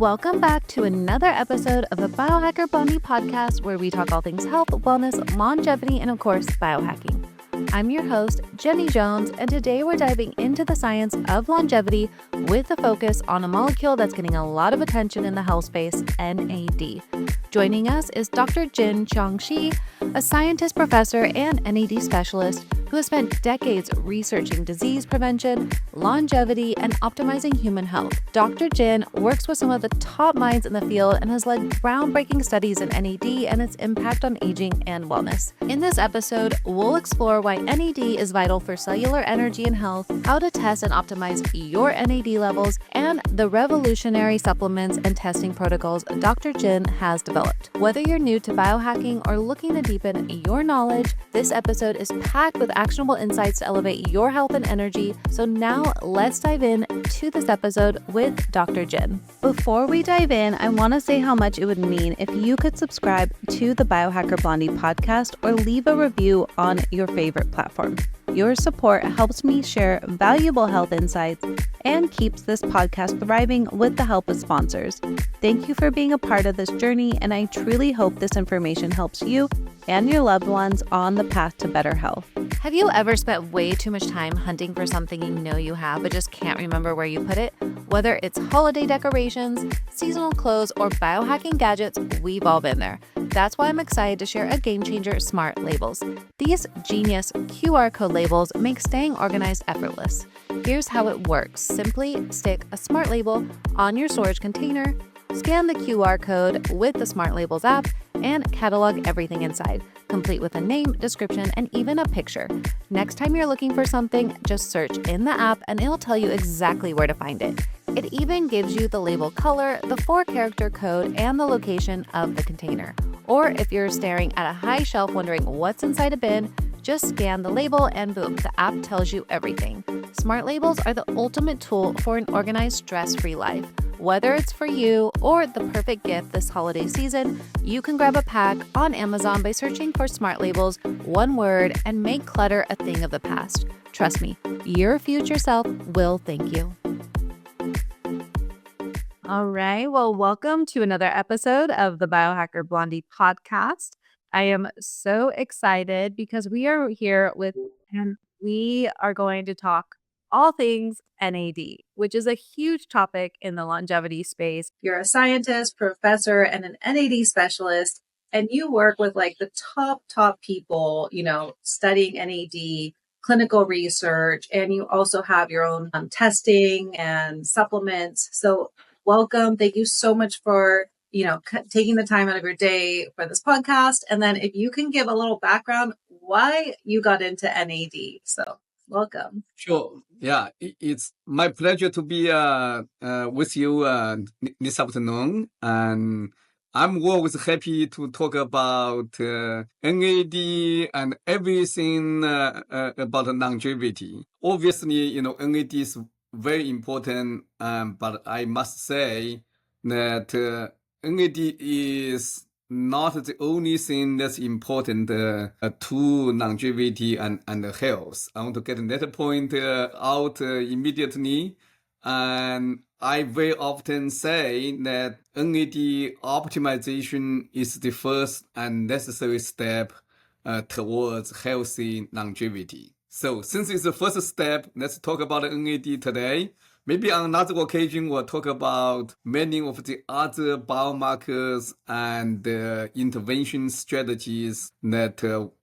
Welcome back to another episode of the Biohacker Blondie podcast, where we talk all things health, wellness, longevity, and of course, biohacking. I'm your host, Jenny Jones, and today we're diving into the science of longevity with a focus on a molecule that's getting a lot of attention in the health space, NAD. Joining us is Dr. Jin Chong-Shi, a scientist, professor, and NAD specialist who has spent decades researching disease prevention, longevity, and optimizing human health. Dr. Jin works with some of the top minds in the field and has led groundbreaking studies in NAD and its impact on aging and wellness. In this episode, we'll explore why NAD is vital for cellular energy and health, how to test and optimize your NAD levels, and the revolutionary supplements and testing protocols Dr. Jin has developed. Whether you're new to biohacking or looking to deepen your knowledge, this episode is packed with actionable insights to elevate your health and energy. So now let's dive in to this episode with Dr. Jin. Before we dive in, I want to say how much it would mean if you could subscribe to the Biohacker Blondie podcast or leave a review on your favorite platform. Your support helps me share valuable health insights and keeps this podcast thriving with the help of sponsors. Thank you for being a part of this journey, and I truly hope this information helps you and your loved ones on the path to better health. Have you ever spent way too much time hunting for something you know you have but just can't remember where you put it? Whether it's holiday decorations, seasonal clothes, or biohacking gadgets, we've all been there. That's why I'm excited to share a game changer, Smart Labels. These genius QR code labels make staying organized effortless. Here's how it works. Simply stick a Smart Label on your storage container, scan the QR code with the Smart Labels app, and catalog everything inside, complete with a name, description, and even a picture. Next time you're looking for something, just search in the app and it'll tell you exactly where to find it. It even gives you the label color, the 4-character code, and the location of the container. Or if you're staring at a high shelf wondering what's inside a bin, just scan the label and boom, the app tells you everything. Smart Labels are the ultimate tool for an organized, stress-free life. Whether it's for you or the perfect gift this holiday season, you can grab a pack on Amazon by searching for Smart Labels, one word, and make clutter a thing of the past. Trust me, your future self will thank you. All right, well, welcome to another episode of the Biohacker Blondie podcast. I am so excited because we are here and we are going to talk all things NAD, which is a huge topic in the longevity space. You're a scientist, professor, and an NAD specialist, and you work with like the top people, studying NAD, clinical research, and you also have your own testing and supplements. So welcome. Thank you so much for taking the time out of your day for this podcast. And then if you can give a little background why you got into NAD. So welcome. Sure. Yeah, it's my pleasure to be with you this afternoon. And I'm always happy to talk about NAD and everything about longevity. Obviously, NAD is very important, but I must say that NAD is not the only thing that's important to longevity and health. I want to get that point out immediately. And I very often say that NAD optimization is the first and necessary step towards healthy longevity. So since it's the first step, let's talk about NAD today. Maybe on another occasion, we'll talk about many of the other biomarkers and intervention strategies that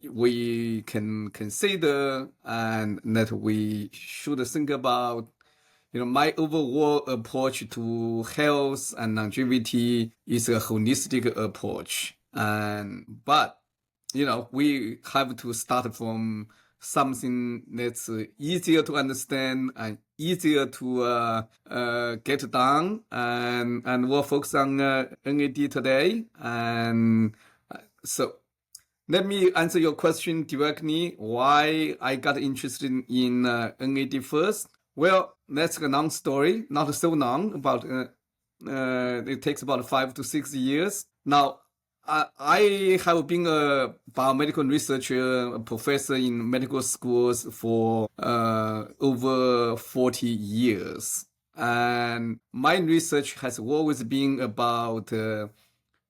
we can consider and that we should think about. My overall approach to health and longevity is a holistic approach. But we have to start from something that's easier to understand and easier to get done, and we'll focus on NAD today. And so let me answer your question directly, why I got interested in NAD first. Well, that's a long story, not so long, about it takes about 5 to 6 years. Now, I have been a biomedical researcher, a professor in medical schools for over 40 years. And my research has always been about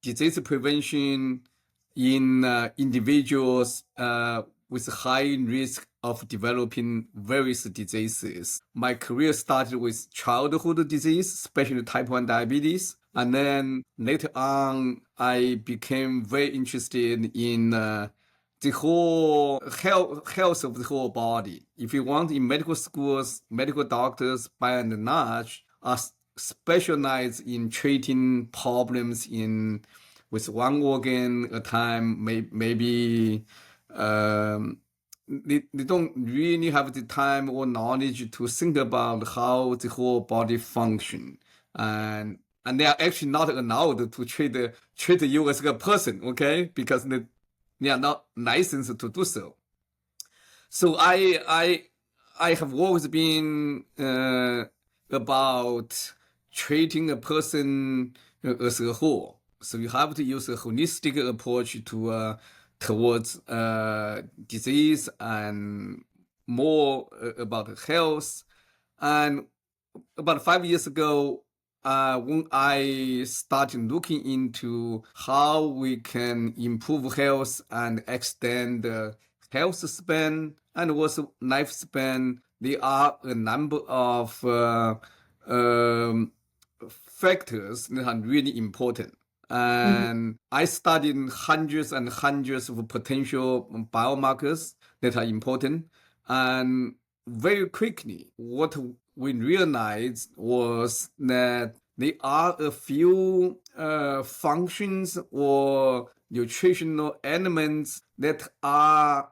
disease prevention in individuals with high risk of developing various diseases. My career started with childhood disease, especially type 1 diabetes. And then later on, I became very interested in the whole health of the whole body. If you want, in medical schools, medical doctors, by and large, are specialized in treating problems with one organ at a time. Maybe they don't really have the time or knowledge to think about how the whole body function, and they are actually not allowed to treat you as a person, okay? Because they are not licensed to do so. So I have always been about treating a person as a whole. So you have to use a holistic approach towards disease and more about health. And about 5 years ago, when I started looking into how we can improve health and extend the health span and also lifespan, there are a number of factors that are really important. And I studied hundreds and hundreds of potential biomarkers that are important. And very quickly, what we realized was that there are a few functions or nutritional elements that are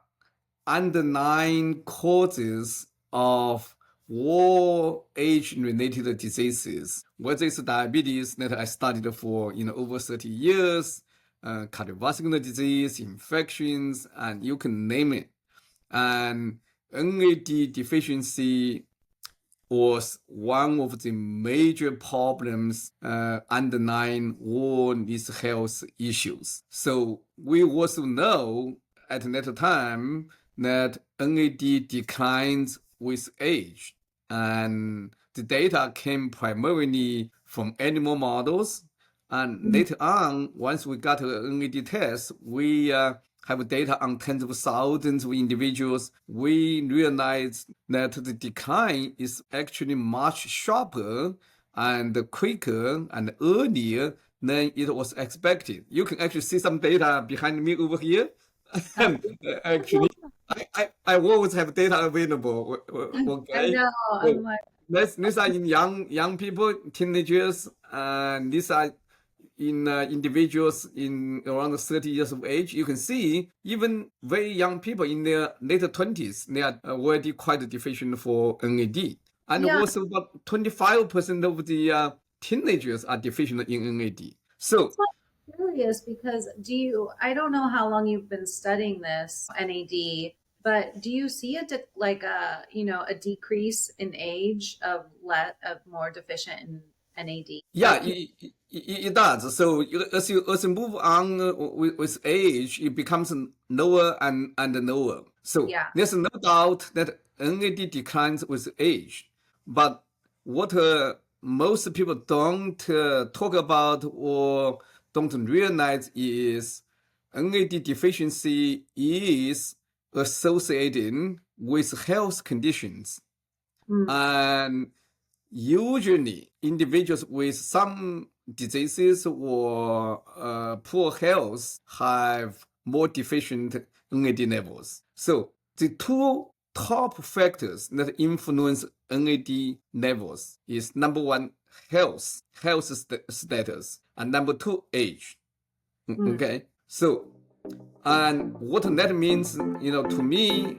underlying causes of all age-related diseases, whether it's diabetes that I studied for over 30 years, cardiovascular disease, infections, and you can name it. And NAD deficiency was one of the major problems underlying all these health issues. So we also know at that time that NAD declines with age. And the data came primarily from animal models. And later on, once we got an NAD test, we have data on tens of thousands of individuals. We realized that the decline is actually much sharper and quicker and earlier than it was expected. You can actually see some data behind me over here. Actually, I always have data available. Okay. I know. I'm like, These are in young people, teenagers, and these are in individuals in around 30 years of age. You can see even very young people in their later 20s, they are already quite deficient for NAD. And also about 25% of the teenagers are deficient in NAD. So curious because I don't know how long you've been studying this NAD, but do you see a decrease in age of more deficient in NAD? Yeah, it does. So as you move on with age, it becomes lower and lower. So there's no doubt that NAD declines with age. But what most people don't talk about or don't realize is NAD deficiency is associated with health conditions. And usually individuals with some diseases or poor health have more deficient NAD levels. So the two top factors that influence NAD levels is number one, health status, and number two, age. Okay, so and what that means, to me.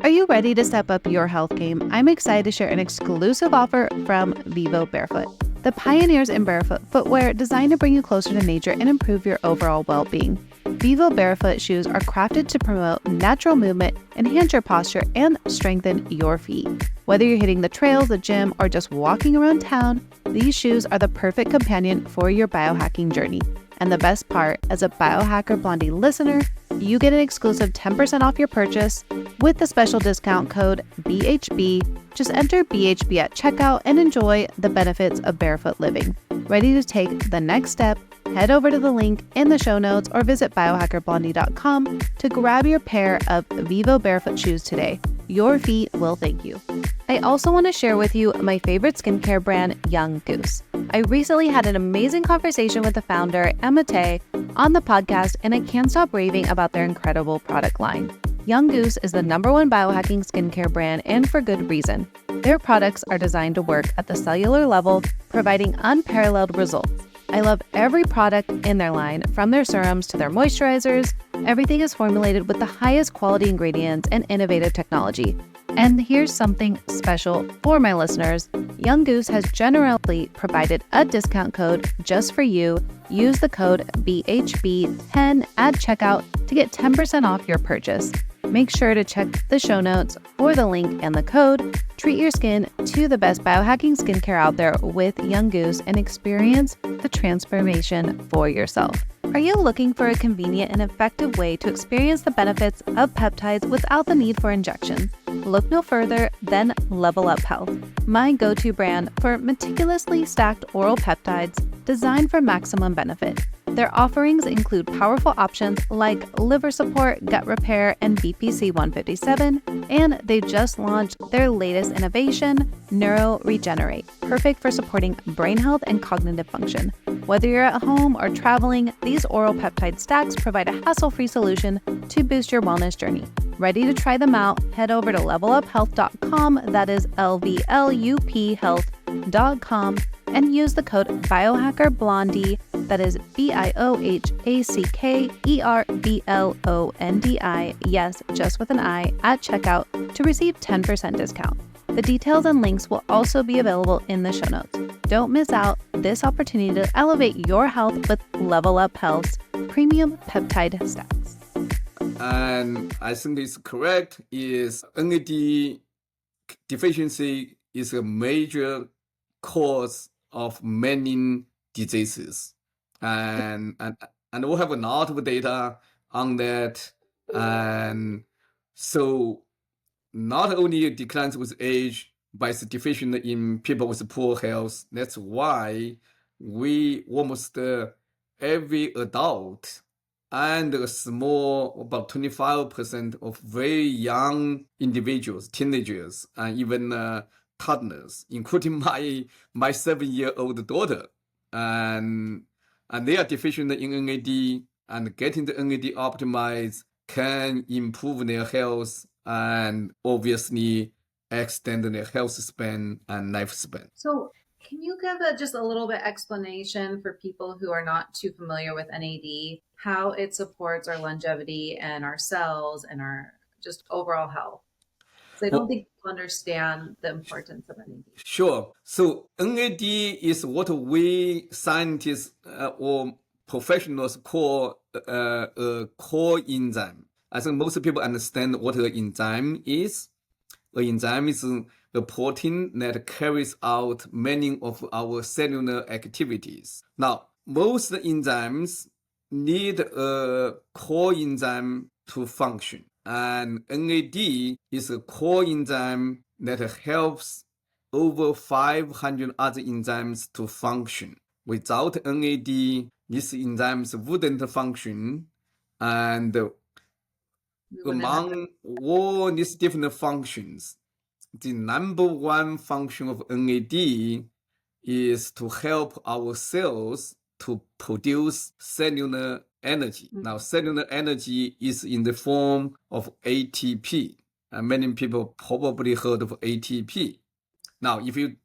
Are you ready to step up your health game? I'm excited to share an exclusive offer from Vivo Barefoot, the pioneers in barefoot footwear designed to bring you closer to nature and improve your overall well-being. Vivo Barefoot shoes are crafted to promote natural movement, enhance your posture, and strengthen your feet. Whether you're hitting the trails, the gym, or just walking around town, these shoes are the perfect companion for your biohacking journey. And the best part, as a Biohacker Blondie listener, you get an exclusive 10% off your purchase with the special discount code BHB. Just enter BHB at checkout and enjoy the benefits of barefoot living. Ready to take the next step? Head over to the link in the show notes or visit biohackerblondie.com to grab your pair of Vivo barefoot shoes today. Your feet will thank you. I also want to share with you my favorite skincare brand, Young Goose. I recently had an amazing conversation with the founder, Emma Tay, on the podcast, and I can't stop raving about their incredible product line. Young Goose is the #1 biohacking skincare brand, and for good reason. Their products are designed to work at the cellular level, providing unparalleled results. I love every product in their line, from their serums to their moisturizers. Everything is formulated with the highest quality ingredients and innovative technology. And here's something special for my listeners. Young Goose has generously provided a discount code just for you. Use the code BHB10 at checkout to get 10% off your purchase. Make sure to check the show notes for the link and the code. Treat your skin to the best biohacking skincare out there with Young Goose and experience the transformation for yourself. Are you looking for a convenient and effective way to experience the benefits of peptides without the need for injections? Look no further than Level Up Health, my go-to brand for meticulously stacked oral peptides designed for maximum benefit. Their offerings include powerful options like liver support, gut repair, and BPC 157, and they just launched their latest innovation, Neuro Regenerate, perfect for supporting brain health and cognitive function. Whether you're at home or traveling, these oral peptide stacks provide a hassle-free solution to boost your wellness journey. Ready to try them out? Head over to leveluphealth.com, that is LVLUP health.com, and use the code BiohackerBlondie, that is BIOHACKERBLONDI, yes, just with an I, at checkout to receive 10% discount. The details and links will also be available in the show notes. Don't miss out this opportunity to elevate your health with Level Up Health's premium peptide stacks. And I think it's correct, is NAD deficiency is a major cause of many diseases. And we have a lot of data on that. And so not only it declines with age, but it's deficient in people with poor health. That's why we almost every adult and a small, about 25% of very young individuals, teenagers, and even toddlers, including my 7-year-old daughter, and they are deficient in NAD, and getting the NAD optimized can improve their health and obviously extend their health span and lifespan. So can you give just a little bit explanation for people who are not too familiar with NAD, how it supports our longevity and our cells and our just overall health? So I don't think people understand the importance of NAD. Sure. So NAD is what we scientists or professionals call a core enzyme. I think most people understand what an enzyme is. An enzyme is a protein that carries out many of our cellular activities. Now, most enzymes need a core enzyme to function. And NAD is a core enzyme that helps over 500 other enzymes to function. Without NAD, these enzymes wouldn't function. And among all these different functions, the #1 function of NAD is to help our cells to produce cellular energy. Now, cellular energy is in the form of ATP. Many people probably heard of ATP. Now, if you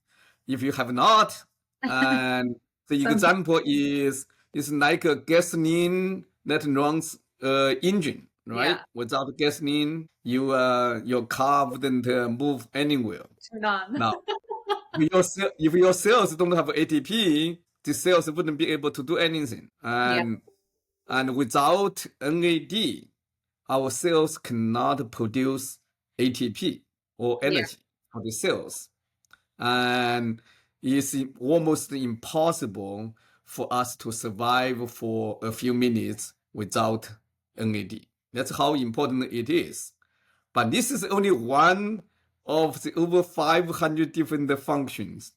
have not, and the example is like a gasoline that runs engine, right? Yeah. Without gasoline, your car wouldn't move anywhere. Turn on. Now, if your cells don't have ATP, the cells wouldn't be able to do anything. And without NAD, our cells cannot produce ATP or energy for the cells. And it's almost impossible for us to survive for a few minutes without NAD. That's how important it is. But this is only one of the over 500 different functions.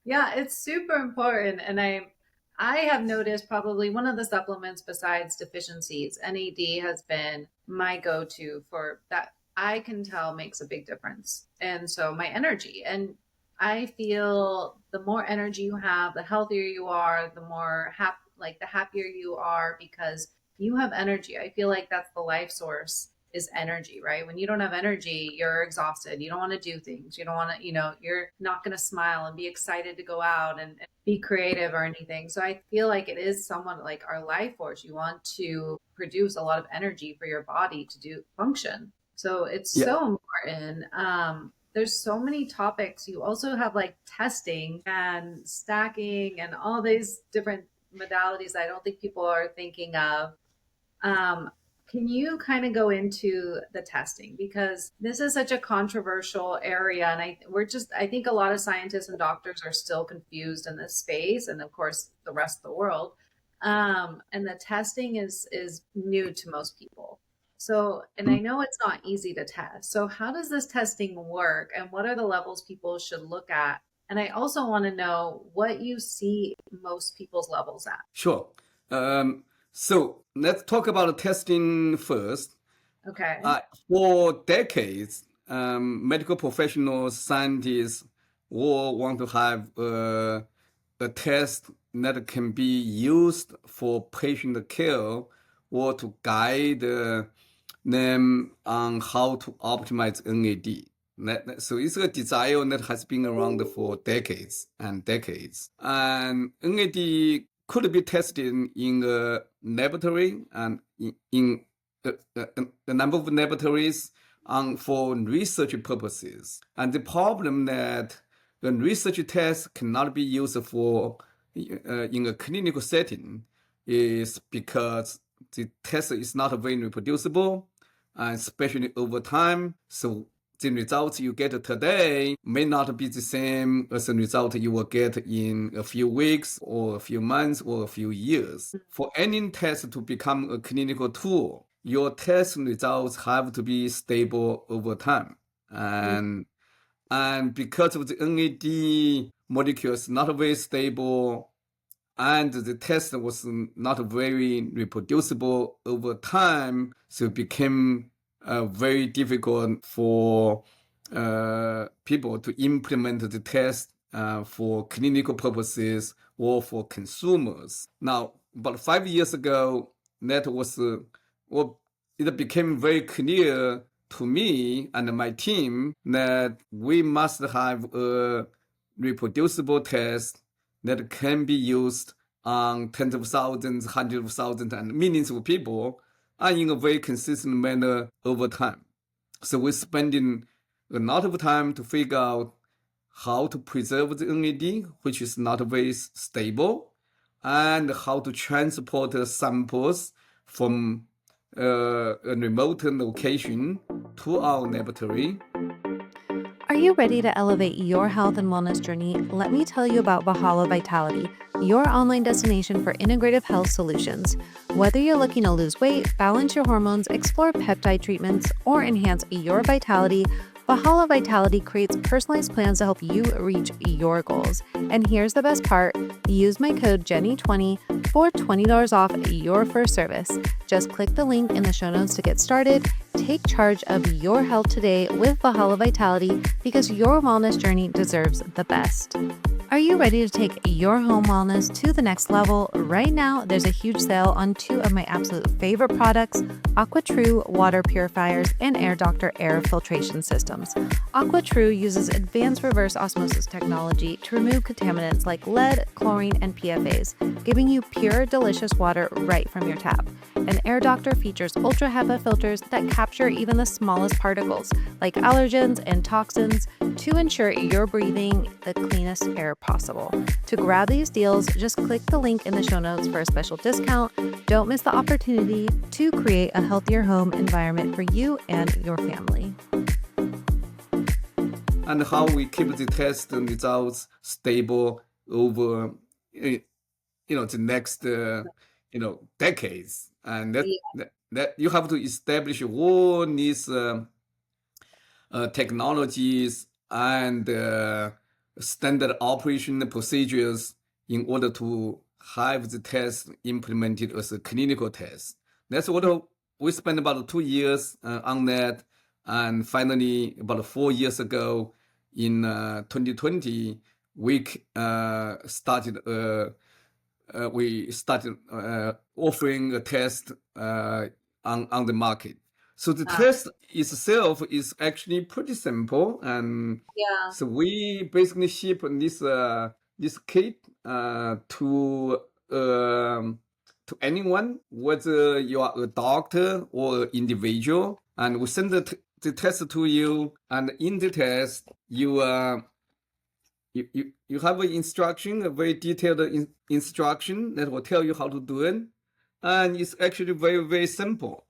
Yeah, it's super important. And I have noticed probably one of the supplements besides deficiencies, NAD has been my go-to for that. I can tell makes a big difference. And so my energy, and I feel the more energy you have, the healthier you are, the more the happier you are because you have energy. I feel like that's the life source is energy, right? When you don't have energy, you're exhausted. You don't want to do things. You don't want to, you're not going to smile and be excited to go out and be creative or anything. So I feel like it is somewhat like our life force. You want to produce a lot of energy for your body to do function. So it's Yeah. so important. There's so many topics. You also have like testing and stacking and all these different modalities I don't think people are thinking of. Um, can you kind of go into the testing because this is such a controversial area, and I think a lot of scientists and doctors are still confused in this space, and of course the rest of the world. And the testing is new to most people. So, and I know it's not easy to test. So, how does this testing work, and what are the levels people should look at? And I also want to know what you see most people's levels at. Sure. So let's talk about testing first. Okay. For decades, medical professionals, scientists all want to have a test that can be used for patient care or to guide them on how to optimize NAD. So it's a desire that has been around for decades and decades. And NAD could be tested in a laboratory and in the number of laboratories for research purposes. And the problem that the research test cannot be used for in a clinical setting is because the test is not very reproducible, especially over time. So the results you get today may not be the same as the result you will get in a few weeks or a few months or a few years. For any test to become a clinical tool, your test results have to be stable over time. And because of the NAD molecules not very stable and the test was not very reproducible over time, so it became very difficult for people to implement the test for clinical purposes or for consumers. Now, about 5 years ago, that was it became very clear to me and my team that we must have a reproducible test that can be used on tens of thousands, hundreds of thousands, and millions of people and in a very consistent manner over time. So we're spending a lot of time to figure out how to preserve the NAD, which is not very stable, and how to transport samples from a remote location to our laboratory. Are you ready to elevate your health and wellness journey? Let me tell you about Valhalla Vitality, your online destination for integrative health solutions. Whether you're looking to lose weight, balance your hormones, explore peptide treatments, or enhance your vitality, Valhalla Vitality creates personalized plans to help you reach your goals. And here's the best part. Use my code Jenny20 for $20 off your first service. Just click the link in the show notes to get started. Take charge of your health today with Valhalla Vitality because your wellness journey deserves the best. Are you ready to take your home wellness to the next level? Right now, there's a huge sale on two of my absolute favorite products, AquaTrue water purifiers and Air Doctor air filtration systems. AquaTrue uses advanced reverse osmosis technology to remove contaminants like lead, chlorine, and PFAs, giving you pure, delicious water right from your tap. And Air Doctor features ultra HEPA filters that capture even the smallest particles, like allergens and toxins, to ensure you're breathing the cleanest air possible. To grab these deals, just click the link in the show notes for a special discount. Don't miss the opportunity to create a healthier home environment for you and your family. And how we keep the test results stable over the next decades. And that you have to establish all these technologies and standard operation procedures in order to have the test implemented as a clinical test. That's what we spent about 2 years on that. And finally, about 4 years ago, in 2020, we started offering a test on the market. So the test itself is actually pretty simple, and so we basically ship this kit to anyone, whether you are a doctor or an individual, and we send the test to you, and in the test you have an instruction, a very detailed instruction that will tell you how to do it, and it's actually very, very simple.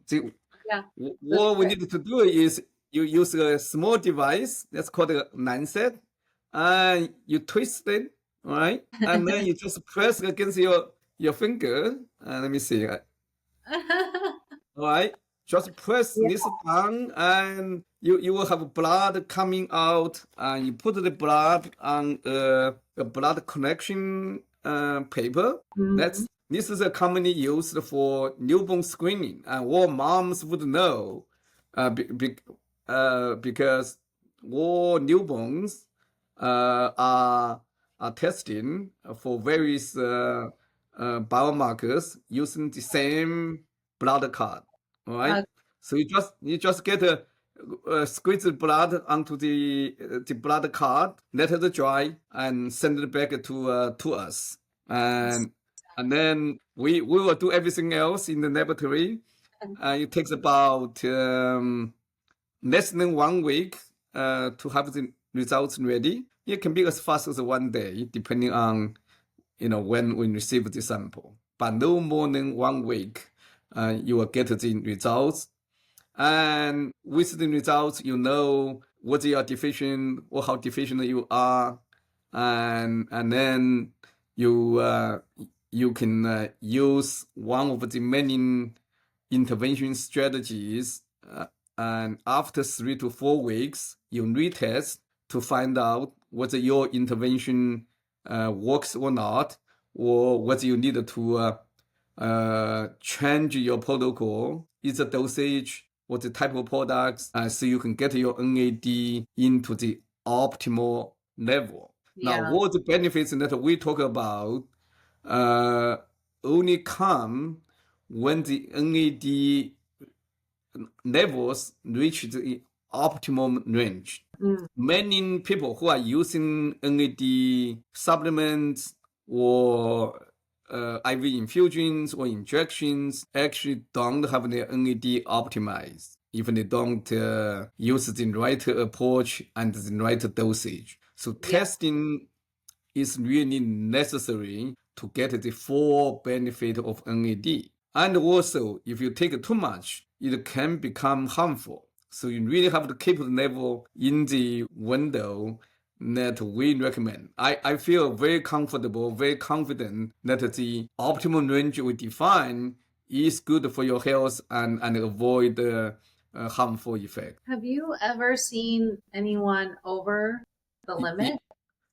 What we need to do is you use a small device that's called a lancet, and you twist it, right? And then you just press against your finger. Let me see. All right, just press this down, and you will have blood coming out, and you put the blood on a blood collection paper. This is commonly used for newborn screening, and all moms would know because all newborns are testing for various biomarkers using the same blood card. All right. So you just get squeeze the blood onto the blood card, let it dry, and send it back to us. And then we will do everything else in the laboratory. It takes about less than 1 week to have the results ready. It can be as fast as 1 day, depending on when we receive the sample. But no more than 1 week, you will get the results. And with the results, you know whether you are deficient or how deficient you are, and then you can use one of the many intervention strategies, and after 3 to 4 weeks, you retest to find out whether your intervention works or not, or whether you need to change your protocol, either dosage or the type of products, so you can get your NAD into the optimal level. Now, all the benefits that we talk about only come when the NAD levels reach the optimum range. Many people who are using NAD supplements or IV infusions or injections actually don't have their NAD optimized if they don't use the right approach and the right dosage. So testing is really necessary to get the full benefit of NAD. And also, if you take too much, it can become harmful. So you really have to keep the level in the window that we recommend. I feel very comfortable, very confident that the optimal range we define is good for your health and avoid harmful effects. Have you ever seen anyone over the limit?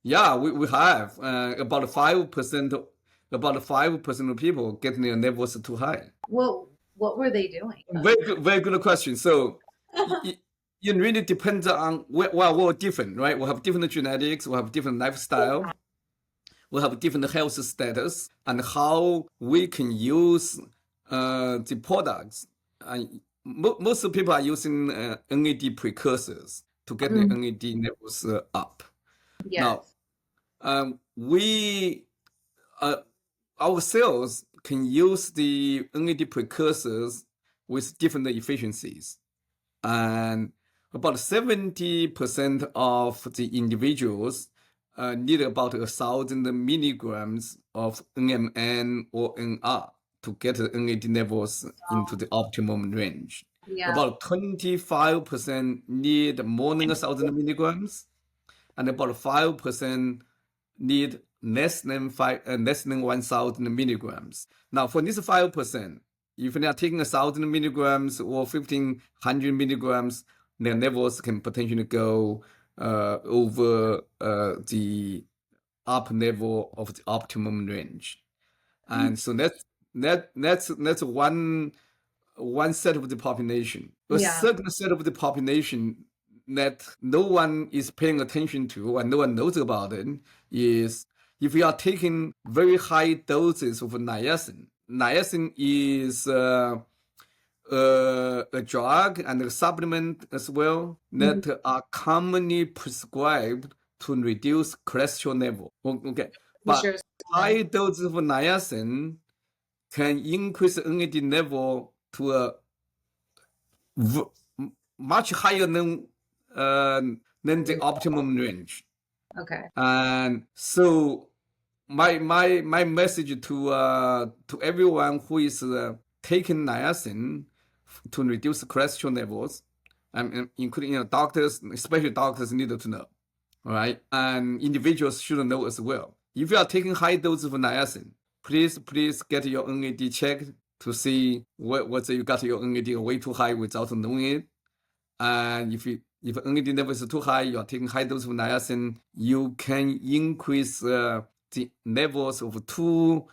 Yeah, we have about 5%. About 5% of people getting their levels too high. What were they doing? Very good question. So it really depends on we're different, right? We have different genetics, we have different lifestyle, we have different health status, and how we can use the products. Most people are using NAD precursors to get the NAD levels up. Now, our cells can use the NAD precursors with different efficiencies. And about 70% of the individuals need about 1,000 milligrams of NMN or NR to get the NAD levels into the optimum range. About 25% need more than 1,000 milligrams, and about 5% need less than 1,000 milligrams. Now, for this 5%, if they are taking 1,000 milligrams or 1,500 milligrams, their levels can potentially go over the upper level of the optimum range. And so that's one set of the population. A certain set of the population that no one is paying attention to and no one knows about it is if you are taking very high doses of niacin. Niacin is a drug and a supplement as well that are commonly prescribed to reduce cholesterol level. Okay, but high doses of niacin can increase NAD level to a much higher than the optimum range. Okay. And so my message to everyone who is taking niacin to reduce cholesterol levels, including doctors, especially doctors, need to know, all right? And individuals should know as well. If you are taking high doses of niacin, please get your NAD checked to see whether you got your NAD way too high without knowing it. And if NAD level is too high, you are taking high dose of niacin, you can increase the levels of two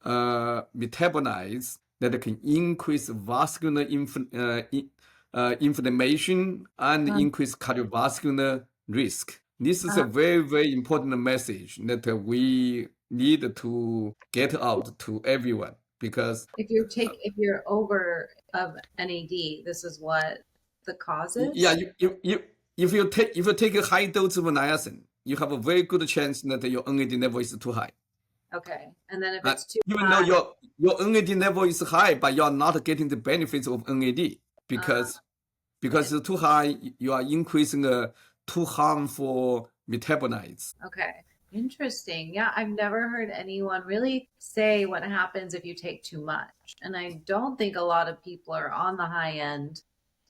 metabolites that can increase vascular inflammation and increase cardiovascular risk. This is a very, very important message that we need to get out to everyone, because if you're over of NAD, this is what the cause is. Yeah, if you take a high dose of niacin, you have a very good chance that your NAD level is too high. Okay, and then if it's too even high, though your NAD level is high, but you are not getting the benefits of NAD because it's too high, you are increasing too harmful metabolites. Okay. Interesting. Yeah, I've never heard anyone really say what happens if you take too much. And I don't think a lot of people are on the high end.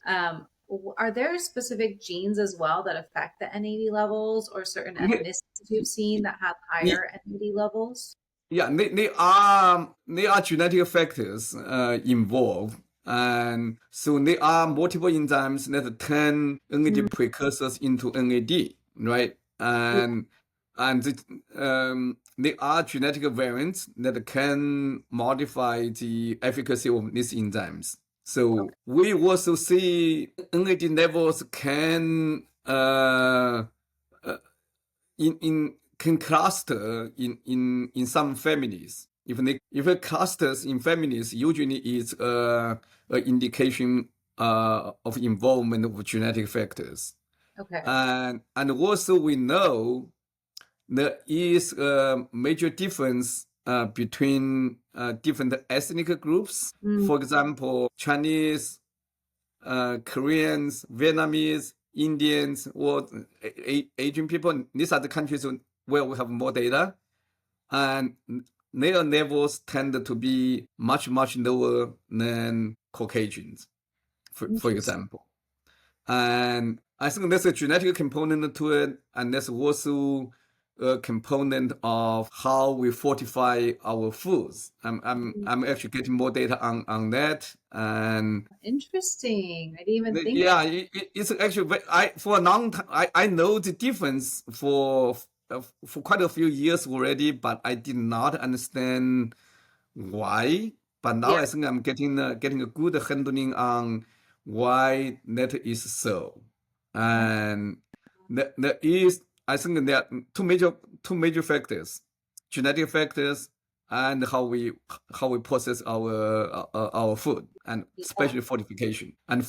Are there specific genes as well that affect the NAD levels, or certain ethnicities you've seen that have higher NAD levels? Yeah, they are genetic factors involved. And so there are multiple enzymes that turn NAD precursors into NAD, right? And there are genetic variants that can modify the efficacy of these enzymes. So we also see NAD levels can can cluster in some families. If it clusters in families, usually it's an indication of involvement of genetic factors. Okay. And also we know there is a major difference between different ethnic groups. For example, Chinese, Koreans, Vietnamese, Indians, or Asian people. These are the countries where we have more data, and their levels tend to be much lower than Caucasians, for example. And I think there's a genetic component to it, and there's also a component of how we fortify our foods. I'm actually getting more data on that. And interesting. I didn't even think. Yeah, it's actually for a long time. I know the difference for quite a few years already, but I did not understand why. But now I think I'm getting a good handling on why that is so. And there is, I think there are two major factors: genetic factors and how we process our food, and especially fortification, and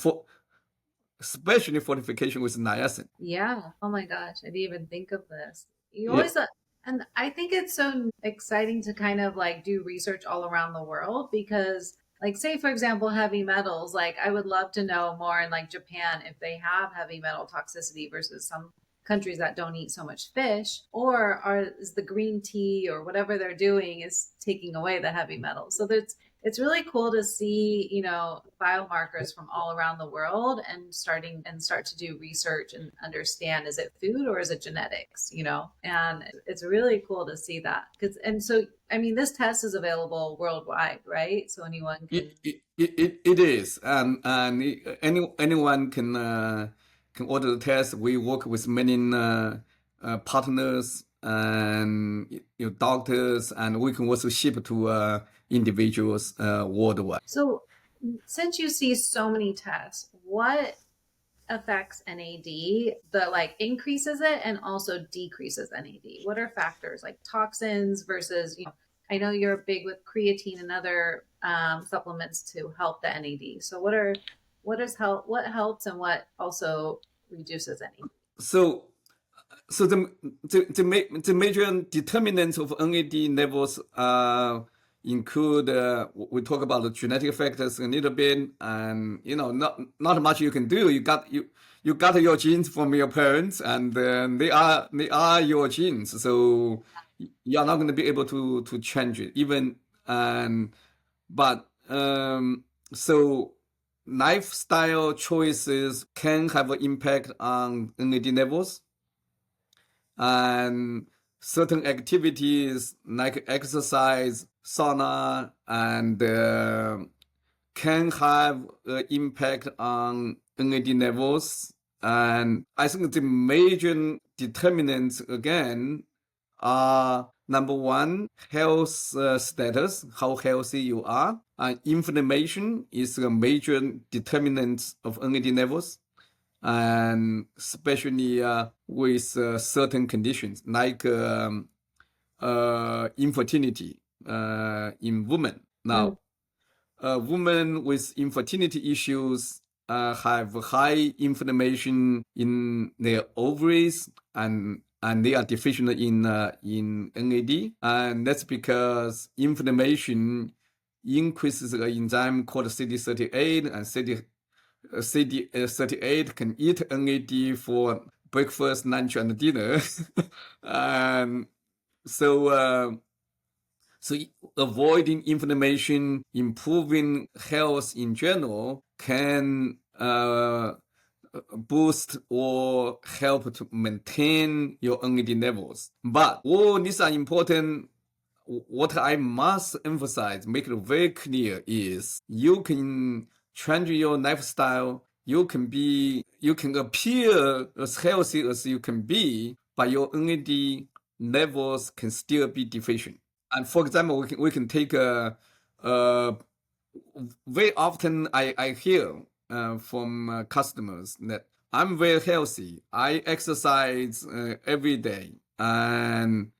especially fortification with niacin. Yeah. Oh my gosh, I didn't even think of this. You always and I think it's so exciting to kind of like do research all around the world, because like, say for example, heavy metals, like I would love to know more in like Japan if they have heavy metal toxicity versus some countries that don't eat so much fish, or is the green tea or whatever they're doing is taking away the heavy metals. So it's really cool to see, biomarkers from all around the world and start to do research and understand, is it food or is it genetics, and it's really cool to see that. And so, I mean, this test is available worldwide, right? So anyone can. It is, anyone can order the test. We work with many partners and doctors, and we can also ship to individuals worldwide. So since you see so many tests, what affects NAD that like increases it and also decreases NAD? What are factors like toxins versus, I know you're big with creatine and other supplements to help the NAD. So what helps and what also reduces NAD? So the major determinants of NAD levels include we talk about the genetic factors a little bit, and not much you can do. You got your genes from your parents, and they are your genes. So you are not going to be able to change it even. So lifestyle choices can have an impact on NAD levels. And certain activities like exercise, sauna, and can have an impact on NAD levels. And I think the major determinants again are number one, health status, how healthy you are. And inflammation is a major determinant of NAD levels. And especially with certain conditions like infertility in women. Now, women with infertility issues have high inflammation in their ovaries, and they are deficient in NAD, and that's because inflammation increases an enzyme called CD38, and CD38 can eat NAD for breakfast, lunch, and dinner. And so avoiding inflammation, improving health in general can boost or help to maintain your NAD levels. But all these are important. What I must emphasize, make it very clear, is you can change your lifestyle. You can appear as healthy as you can be, but your NAD levels can still be deficient. And for example, we can take very often I hear from customers that I'm very healthy. I exercise every day, and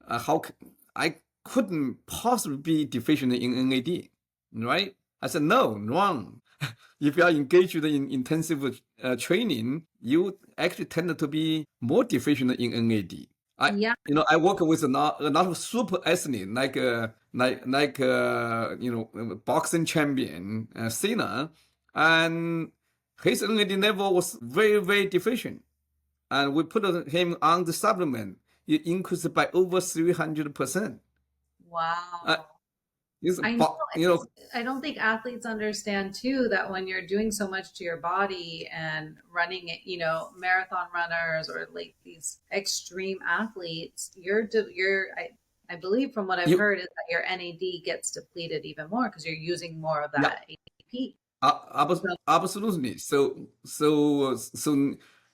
I couldn't possibly be deficient in NAD, right? I said, no, wrong. If you are engaged in intensive training, you actually tend to be more deficient in NAD. I work with a lot of super athletes like boxing champion Cena, and his NAD level was very, very deficient, and we put him on the supplement. It increased by over 300%. Wow. I don't think athletes understand too that when you're doing so much to your body and running it, marathon runners or like these extreme athletes, I believe from what I've heard is that your NAD gets depleted even more because you're using more of that ATP. Absolutely. So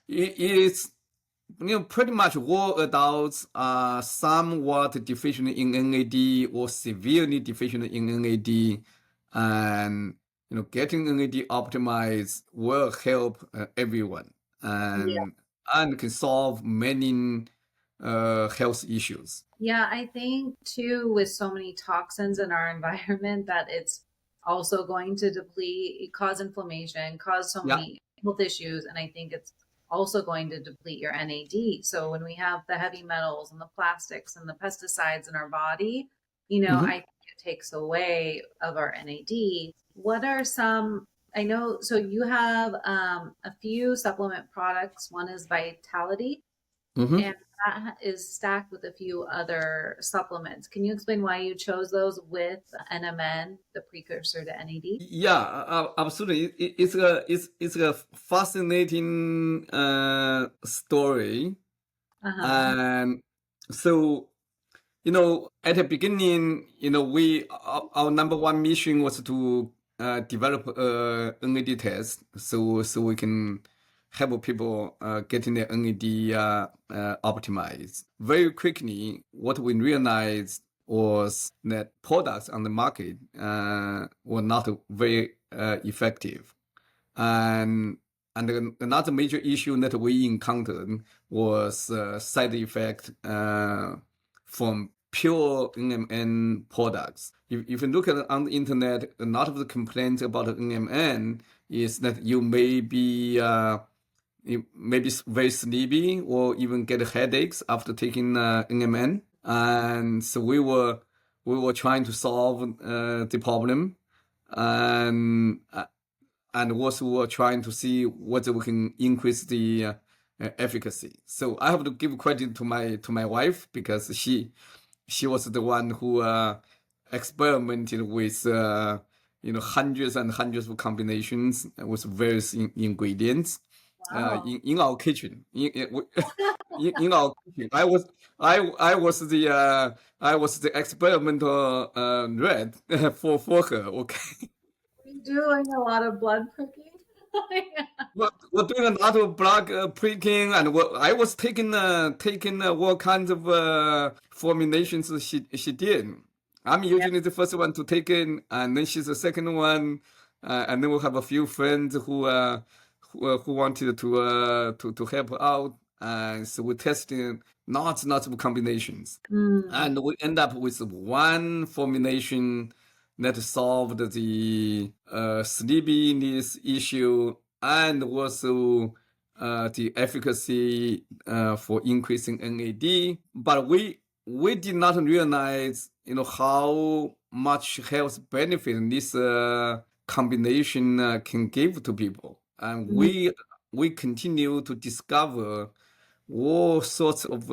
it is, pretty much all adults are somewhat deficient in NAD or severely deficient in NAD, and getting NAD optimized will help everyone and can solve many health issues. Yeah, I think too, with so many toxins in our environment, that it's also going to deplete, cause inflammation, cause so many health issues, and I think it's also going to deplete your NAD. So when we have the heavy metals and the plastics and the pesticides in our body, I think it takes away of our NAD. What are some, I know, so you have a few supplement products. One is Vitality, and that is stacked with a few other supplements. Can you explain why you chose those with NMN, the precursor to NAD? Yeah, absolutely. It's a fascinating story, Uh-huh. and so at the beginning, our number one mission was to develop a NAD test, so we can help people getting their NAD optimized. Very quickly, what we realized was that products on the market were not very effective. And another major issue that we encountered was side effect from pure NMN products. If you look at it on the internet, a lot of the complaints about NMN is that you may be very sleepy or even get headaches after taking NMN. And so we were trying to solve the problem, and also we're trying to see whether we can increase the efficacy. So I have to give credit to my wife, because she was the one who experimented with hundreds and hundreds of combinations with various ingredients Wow. in our kitchen. In our kitchen, I was the experimental rat for her. Okay. Are you doing a lot of blood pricking? We're doing a lot of blood pricking, and I was taking what kinds of formulations she did. I'm Yeah. usually the first one to take it, and then she's the second one, and then we have a few friends who wanted to help out, and so we tested lots of combinations, Mm. and we end up with one formulation that solved the sleepiness issue, and also the efficacy for increasing NAD. But we did not realize, how much health benefit this combination can give to people, and Mm. we continue to discover all sorts of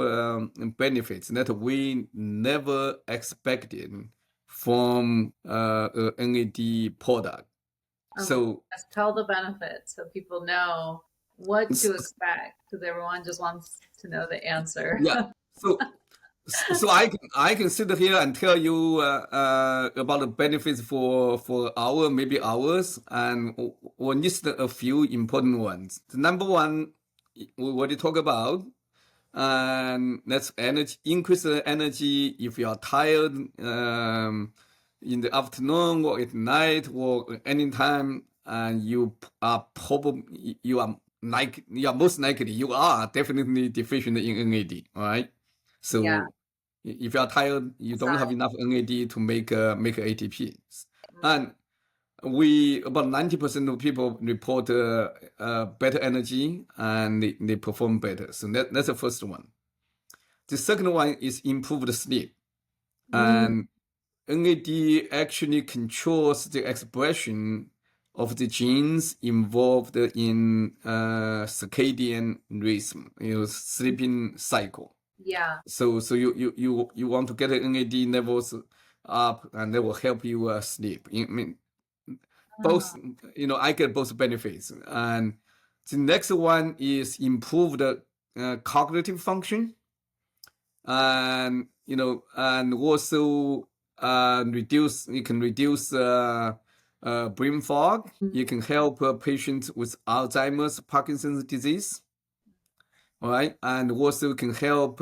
benefits that we never expected from an NAD product. Okay. So, Let's tell the benefits so people know what to expect, because everyone just wants to know the answer. yeah, so I can sit here and tell you about the benefits for maybe hours, and we'll list a few important ones. The number one we already talked about, and that's energy, increase the energy if you are tired in the afternoon or at night or anytime, and you are most likely you are definitely deficient in NAD. All right, Yeah. so if you are tired, you don't have Sign. enough NAD to make ATP, Mm. and about 90% of people report better energy, and they perform better. So that's the first one. The second one is improved sleep. Mm. And NAD actually controls the expression of the genes involved in circadian rhythm, sleeping cycle. Yeah. So you want to get the NAD levels up, and that will help you sleep. I mean, both, I get both benefits. And the next one is improved cognitive function, and and also reduce brain fog. You can help patients with Alzheimer's, Parkinson's disease. All right, and also can help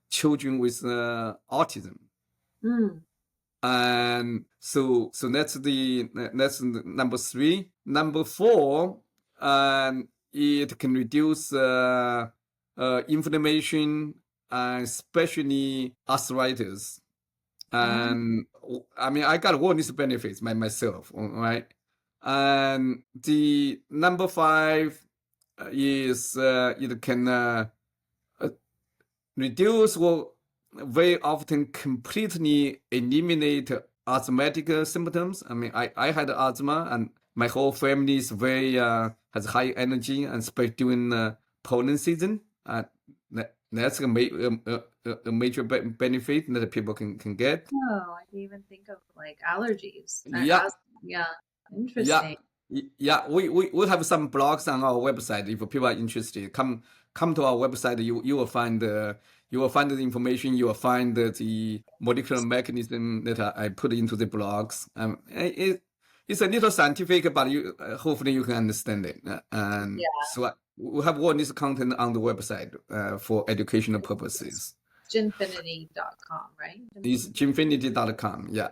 children with autism. Mm. And so that's number three. Number four, it can reduce inflammation, and especially arthritis. And I mean, I got all these benefits myself, all right? And the number five is it can reduce or very often completely eliminate asthmatic symptoms. I mean, I had asthma, and my whole family is very has high energy, and especially during pollen season. That's a major benefit that people can get. Oh, I didn't even think of like allergies or Yeah, asthma. Yeah, yeah, interesting. yeah. We have some blogs on our website. If people are interested, come to our website. You will find the information. You will find the molecular mechanism that I put into the blogs. It's a little scientific, but hopefully you can understand it. And Yeah, so we have all this content on the website for educational purposes. ginfinity.com, right? It's Ginfinity. ginfinity.com. Yeah.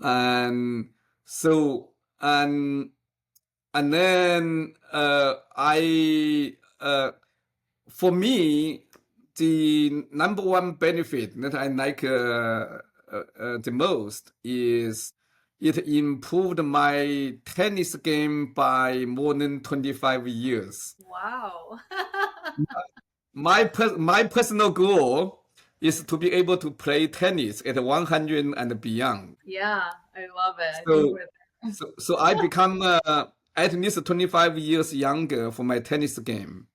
And so and then I for me the number one benefit that I like the most is it improved my tennis game by more than 25 years. Wow. My personal goal is to be able to play tennis at 100 and beyond. Yeah, I love it. I think So we're so I become at least 25 years younger for my tennis game.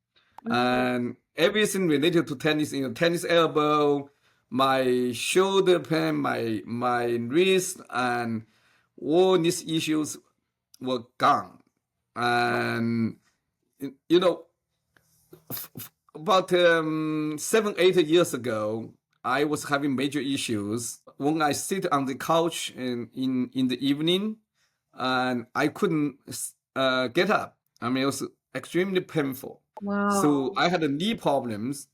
Mm, And everything related to tennis, tennis elbow, my shoulder pain, my wrist, and all these issues were gone. And you know, about 7, 8 years ago, I was having major issues when I sit on the couch in the evening, and I couldn't get up. I mean, it was extremely painful. So wow. I had knee problems,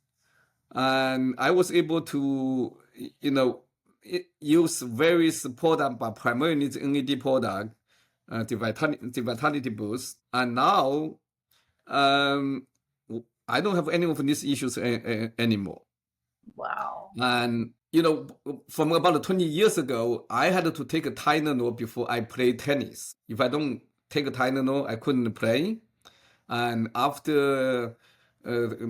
and I was able to, use various products, but primarily the NAD product, the vitality boost. And now, um, I don't have any of these issues anymore. Wow. And from about 20 years ago, I had to take a Tylenol before I play tennis. If I don't take a Tylenol, I couldn't play. And after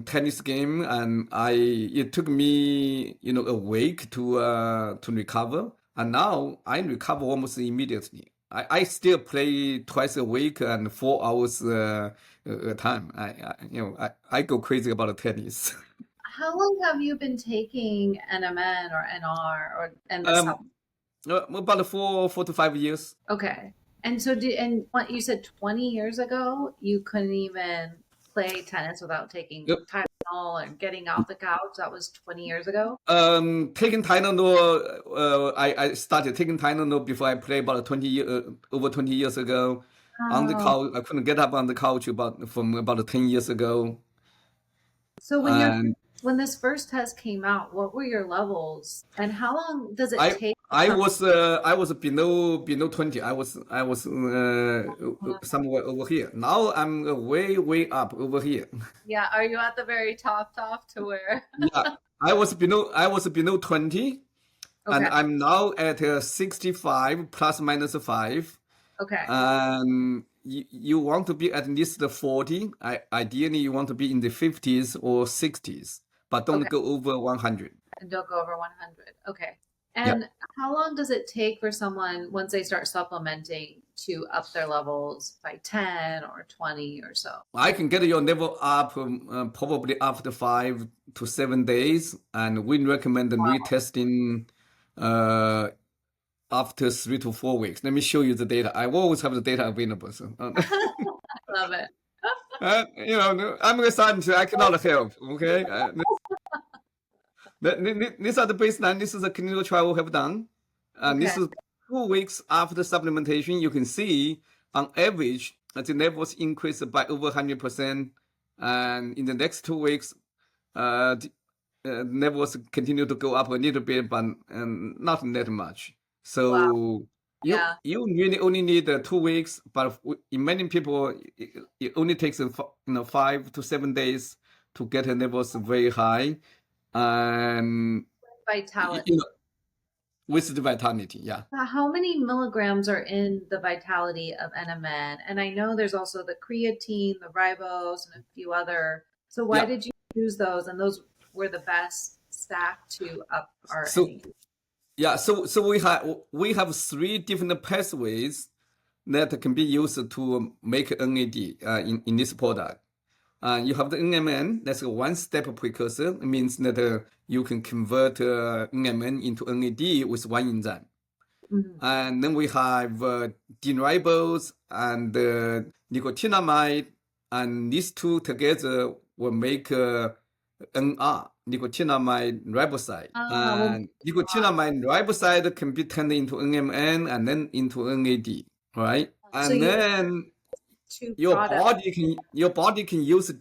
tennis game, and it took me a week to recover. And now I recover almost immediately. I still play twice a week and 4 hours a time. I go crazy about tennis. How long have you been taking NMN or NR or and the sub? um, about 4 to 5 years. Okay. And so and what you said 20 years ago, you couldn't even play tennis without taking Tylenol and getting off the couch. That was 20 years ago. Taking Tylenol, I started taking Tylenol before I played about over 20 years ago. On the Oh, couch, I couldn't get up on the couch from about 10 years ago. so And when this first test came out, what were your levels and how long does it I take I from was I was below 20. I was somewhere over here. Now I'm way up over here. yeah, are you at the very top to where Yeah, I was below 20, and Okay. I'm now at 65 plus minus 5. Okay. And you want to be at least 40. Ideally, you want to be in the 50s or 60s, but don't Okay. go over 100. And don't go over 100. Okay. Yeah, And how long does it take for someone once they start supplementing to up their levels by 10 or 20 or so? I can get your level up probably after 5 to 7 days, and we recommend the retesting uh, after 3 to 4 weeks. Let me show you the data. I always have the data available. So, Love it. I'm a scientist. I cannot help. Okay. These are the baseline. This is a clinical trial we have done. And Okay. this is 2 weeks after supplementation. You can see on average the levels increase by over 100%. And in the next 2 weeks, the levels continue to go up a little bit, but not that much. Wow. So Yeah. you really only need 2 weeks, but in many people, it only takes 5 to 7 days to get the levels very high. And Vitality. with the vitality, yeah. How many milligrams are in the vitality of NMN? And I know there's also the creatine, the ribose, and a few other. So why Yeah. did you choose those? And those were the best stack to up our So NAD. yeah, so we have 3 different pathways that can be used to make NAD in this product. You have the NMN, that's a one-step precursor. It means that you can convert NMN into NAD with one enzyme. And then we have D-ribose and nicotinamide, and these two together will make NR, nicotinamide riboside. And nicotinamide riboside can be turned into NMN and then into NAD, right? So And then two your products. body can use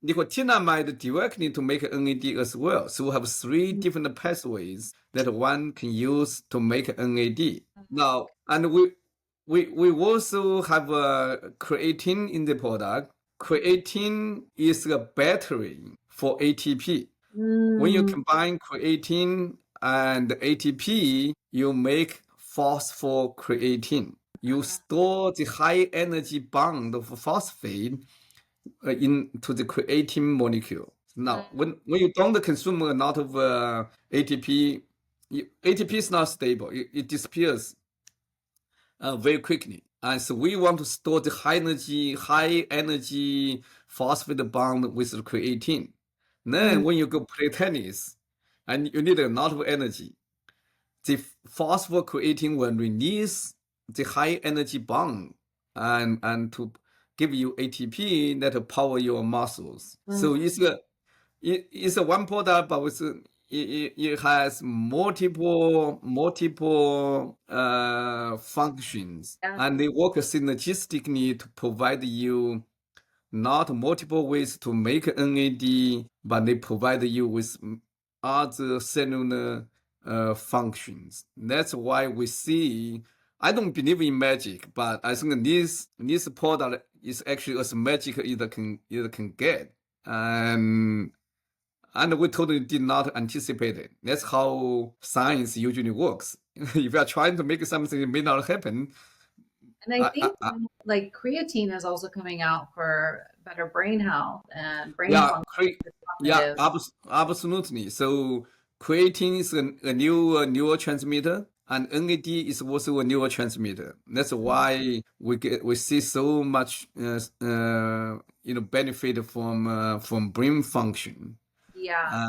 nicotinamide directly to make NAD as well. So we have three different pathways that one can use to make NAD. Now, and we also have creatine in the product. Creatine is a battery for ATP. When you combine creatine and ATP, you make phosphocreatine. You store the high energy bond of phosphate into the creatine molecule. Now, when you don't consume a lot of ATP, ATP is not stable. It disappears very quickly. And so we want to store the high energy phosphate bond with the creatine. Then when you go play tennis and you need a lot of energy, the phosphocreatine will release the high energy bond and to give you ATP that will power your muscles. So it's a one product, but it has multiple functions, and they work synergistically to provide you not multiple ways to make NAD, but they provide you with other cellular functions. That's why we see. I don't believe in magic, but I think this product is actually as magic as it can get, and we totally did not anticipate it. That's how science usually works. If you are trying to make something, it may not happen. And I think like creatine is also coming out for better brain health and brain function. Absolutely. So creatine is a new neurotransmitter, and NAD is also a neurotransmitter. That's why we see so much benefit from brain function. Yeah.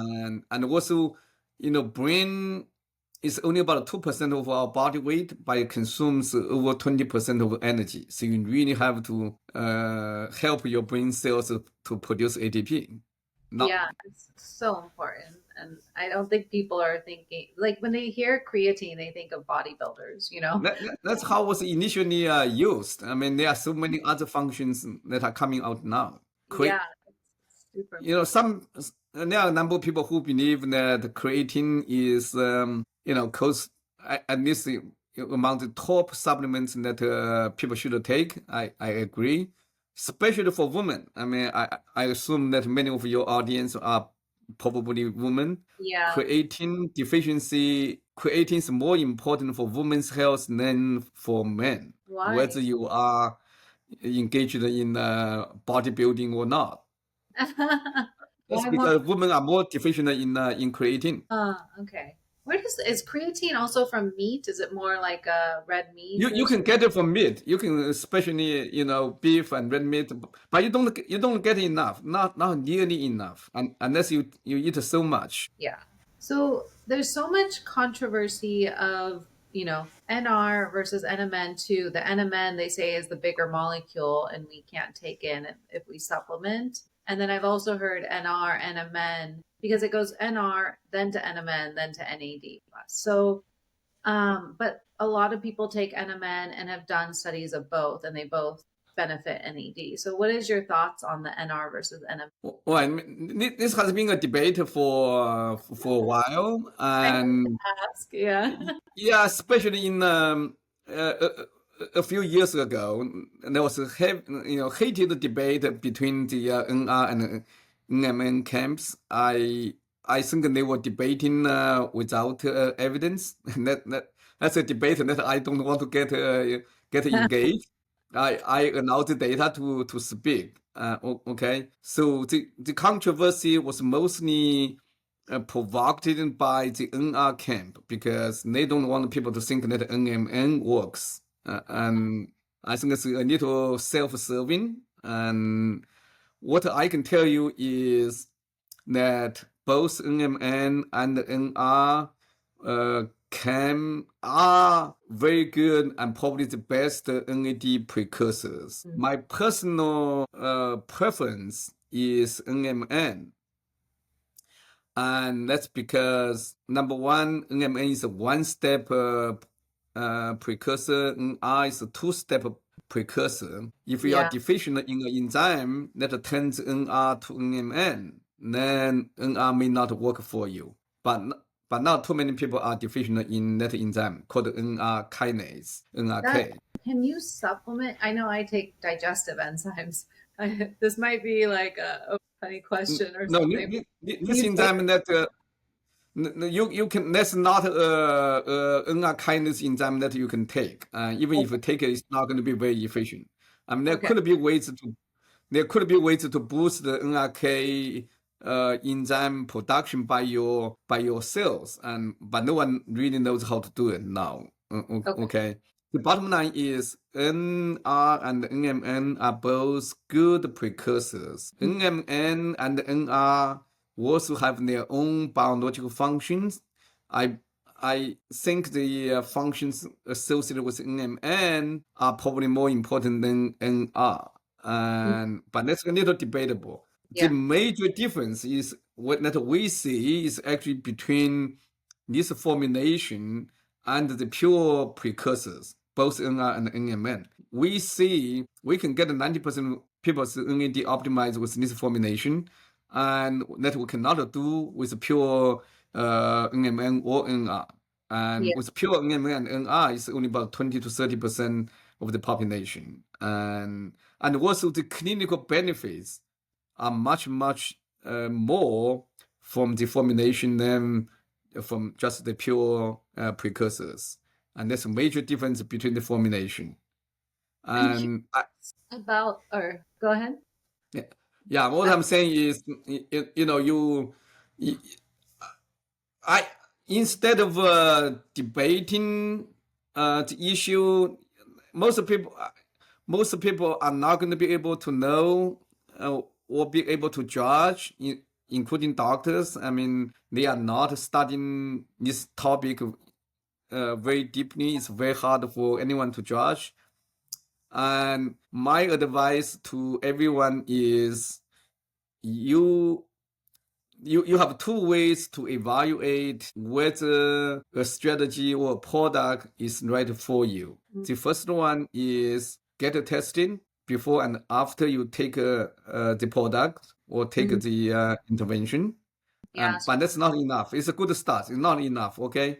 And also, brain is only about 2% of our body weight, but it consumes over 20% of energy. So you really have to help your brain cells to produce ATP. Yeah, it's so important. And I don't think people are thinking, like when they hear creatine, they think of bodybuilders, That's how it was initially used. I mean, there are so many other functions that are coming out now. Yeah, it's super important. There are a number of people who believe that creatine is, close, at least among the top supplements that people should take. I agree, especially for women. I mean, I assume that many of your audience are probably women. Yeah. Creatine deficiency, creatine is more important for women's health than for men. Why? Whether you are engaged in bodybuilding or not. That's because women are more deficient in creatine. Okay. Is creatine also from meat? Is it more like red meat? You can get it from meat. You can especially beef and red meat, but you don't get enough. Not nearly enough, unless you eat so much. Yeah. So there's so much controversy of NR versus NMN too. The NMN they say is the bigger molecule, and we can't take in if we supplement. And then I've also heard NR, NMN, because it goes NR, then to NMN, then to NAD+. So, but a lot of people take NMN and have done studies of both, and they both benefit NAD. So what is your thoughts on the NR versus NMN? Well, this has been a debate for a while, and yeah, especially in a few years ago, there was a heated debate between the NR and NMN camps. I think they were debating without evidence. That's a debate that I don't want to get engaged. I allow the data to speak. Okay, so the controversy was mostly provoked by the NR camp because they don't want people to think that NMN works. And I think it's a little self-serving. And what I can tell you is that both NMN and NR are very good and probably the best NAD precursors. My personal preference is NMN. And that's because number one, NMN is a one-step precursor, NR is a two-step precursor. If you are deficient in an enzyme that turns NR to NMN, then NR may not work for you. But not too many people are deficient in that enzyme called NR kinase, NRK. Can you supplement? I know I take digestive enzymes. This might be like a funny question or something. This enzyme that you can. That's not NR kinase enzyme that you can take. Even if you take it, it's not going to be very efficient. I mean, there could be ways to boost the NRK enzyme production by your cells, but no one really knows how to do it now. Okay. The bottom line is NR and NMN are both good precursors. NMN and NR also have their own biological functions. I think the functions associated with NMN are probably more important than NR. But that's a little debatable. The major difference is that we see is actually between this formulation and the pure precursors, both NR and NMN. We see we can get 90% people's NAD optimized with this formulation, and that we cannot do with pure NMN or NR. And with pure NMN and NR, it's only about 20 to 30% of the population. And also the clinical benefits are much more from the formulation than from just the pure precursors. And there's a major difference between the formulation. And go ahead. Yeah. What I'm saying is, instead of debating the issue, most people are not going to be able to know or be able to judge, including doctors. I mean, they are not studying this topic very deeply. It's very hard for anyone to judge. And my advice to everyone is you have two ways to evaluate whether a strategy or a product is right for you. The first one is get a testing before and after you take the product or take the intervention. But that's not enough. It's a good start. It's not enough, okay?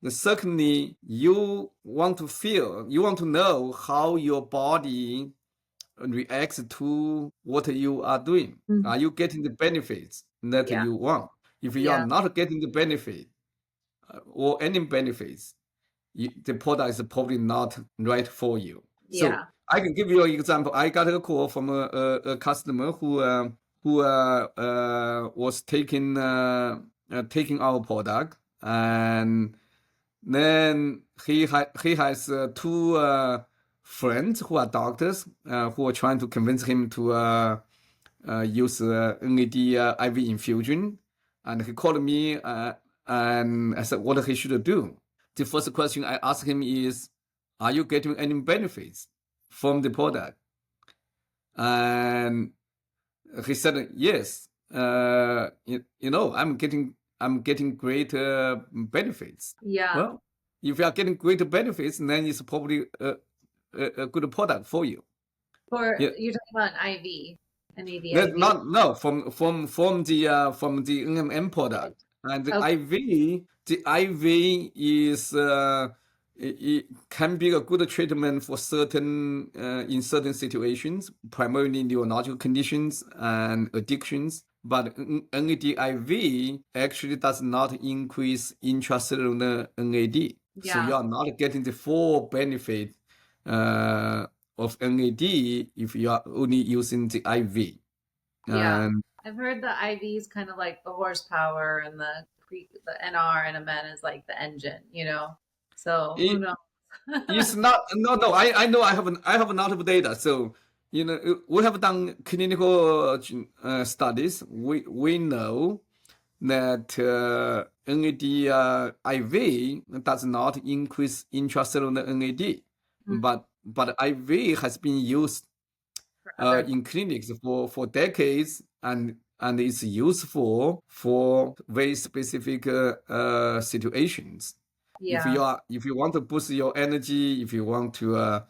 Secondly, you want to know how your body reacts to what you are doing. Are you getting the benefits that you want? If you are not getting the benefit or any benefits, the product is probably not right for you. So I can give you an example. I got a call from a customer who was taking our product, and then he has two friends who are doctors who are trying to convince him to use NAD IV infusion. And he called me and I said what he should do. The first question I asked him is, are you getting any benefits from the product? And he said, yes. I'm getting great benefits. Well, if you are getting greater benefits, then it's probably a good product for you. You're talking about an IV, an IV. From the NMN product. And the IV is it can be a good treatment for in certain situations, primarily neurological conditions and addictions. But NAD IV actually does not increase intracellular NAD. So you are not getting the full benefit of NAD if you are only using the IV. I've heard the IV is kind of like the horsepower, and the NR and NMN is like the engine, So who knows? It's not. No. I know. I have a lot of data. So We have done clinical studies. We know that NAD IV does not increase intracellular NAD, but IV has been used in clinics for decades, and it's useful for very specific situations. Yeah. If you want to boost your energy, if you want to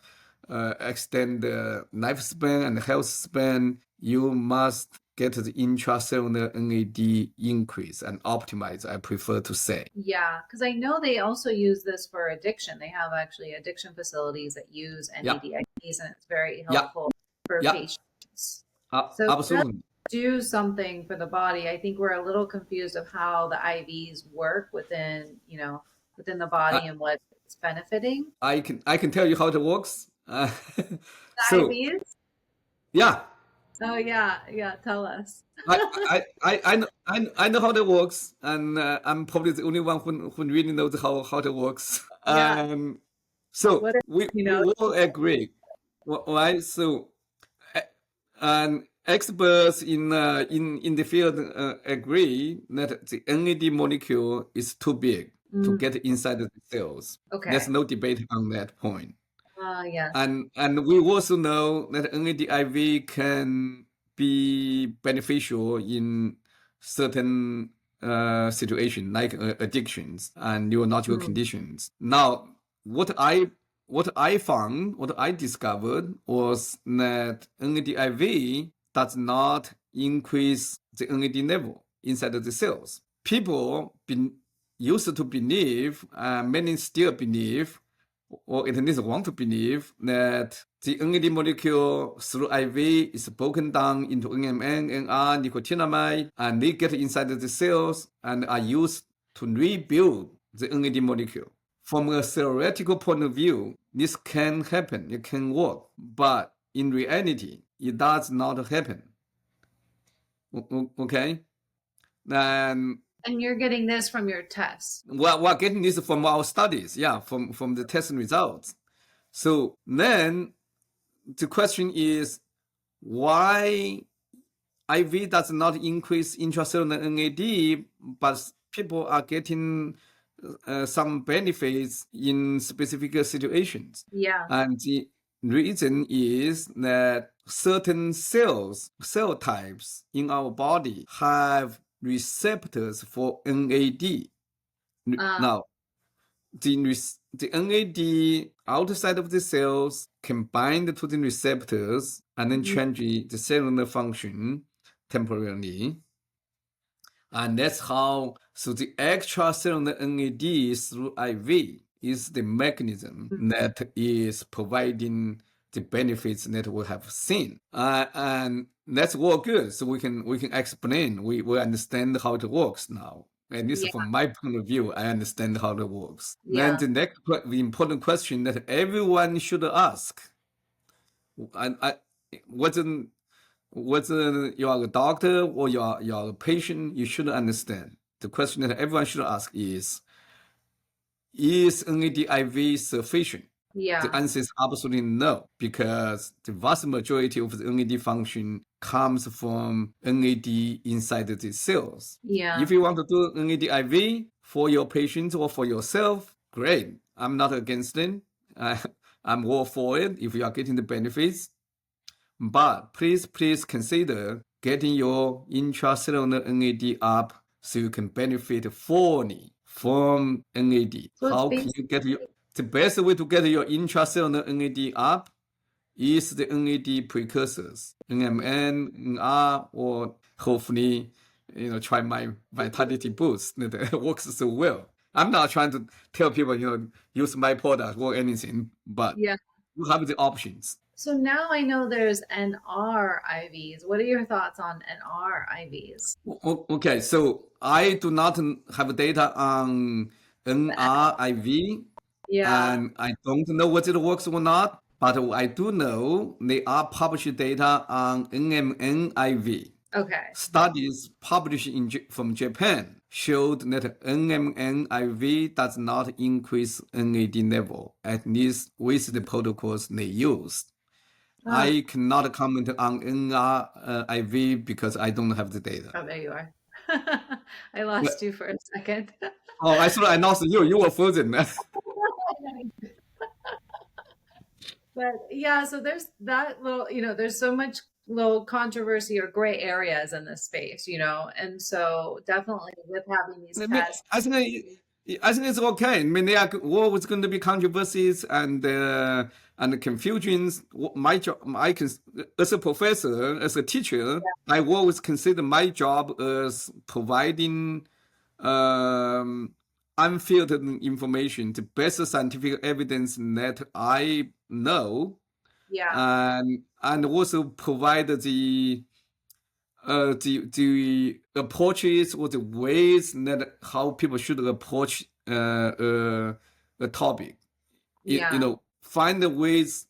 extend the lifespan and health span, you must get the intracellular NAD increase and optimize, I prefer to say. Yeah, because I know they also use this for addiction. They have actually addiction facilities that use Yeah, NAD IVs, and it's very yeah, helpful for yeah, patients. So it does absolutely. do something for the body. I think we're a little confused of how the IVs work within the I, body and what it's benefiting. I can tell you how it works. The So IVs? yeah, Oh yeah, yeah. Tell us. I know how that works, and I'm probably the only one who really knows how it works. Yeah. So What if you we know? all agree, right? So and experts in the field agree that the NAD molecule is too big to Mm, get inside the cells. There's okay. no debate on that point. Yes. And we also know that NAD IV can be beneficial in certain situations like addictions and neurological Mm, conditions. Now, what I discovered was that NAD IV does not increase the NAD level inside of the cells. Used to believe, many still believe, or at least want to believe, that the NAD molecule through IV is broken down into NMN, NR, nicotinamide, and they get inside the cells and are used to rebuild the NAD molecule. From a theoretical point of view, this can happen, it can work, but in reality, it does not happen. Okay? And and you're getting this from your tests. we're getting this from our studies, yeah, from the test results. So then the question is, why IV does not increase intracellular NAD, but people are getting some benefits in specific situations? Yeah. And the reason is that certain cell types in our body have receptors for NAD. Now, the NAD outside of the cells can bind to the receptors and then change the cellular function temporarily. And that's how, so the extracellular NAD through IV is the mechanism that is providing the benefits that we have seen. And that's all good. So we can explain, we understand how it works now. At least Yeah. from my point of view, I understand how it works. Yeah. Then the important question that everyone should ask, whether you are a doctor or you are a patient, you should understand. The question that everyone should ask is NAD IV sufficient? Yeah. The answer is absolutely no, because the vast majority of the NAD function comes from NAD inside the cells. Yeah. If you want to do NAD IV for your patients or for yourself, great. I'm not against it. I'm all for it if you are getting the benefits. But please consider getting your intracellular NAD up so you can benefit fully from NAD. So How can you get the best way to get your intracellular NAD up is the NAD precursors, NMN, NR, or hopefully, try my vitality boost that works so well. I'm not trying to tell people, use my product or anything, but Yeah. you have the options. So now I know there's NR IVs. What are your thoughts on NR IVs? Okay, so I do not have data on NRIV, Yeah. and I don't know whether it works or not, but I do know they are published data on NMNIV. Okay. Studies published from Japan showed that NMNIV does not increase NAD level, at least with the protocols they used. I cannot comment on NR IV because I don't have the data. Oh, there you are. I lost you for a second. Oh, I thought I lost you. You were frozen. But yeah, so there's that little, there's so much little controversy or gray areas in this space, and so definitely with having these tests. I think it's okay. I mean, there are always going to be controversies and confusions. My job, as a professor, as a teacher, I always consider my job as providing unfiltered information, the best scientific evidence that I know, and also provide the approaches or the ways that how people should approach a topic. Find the ways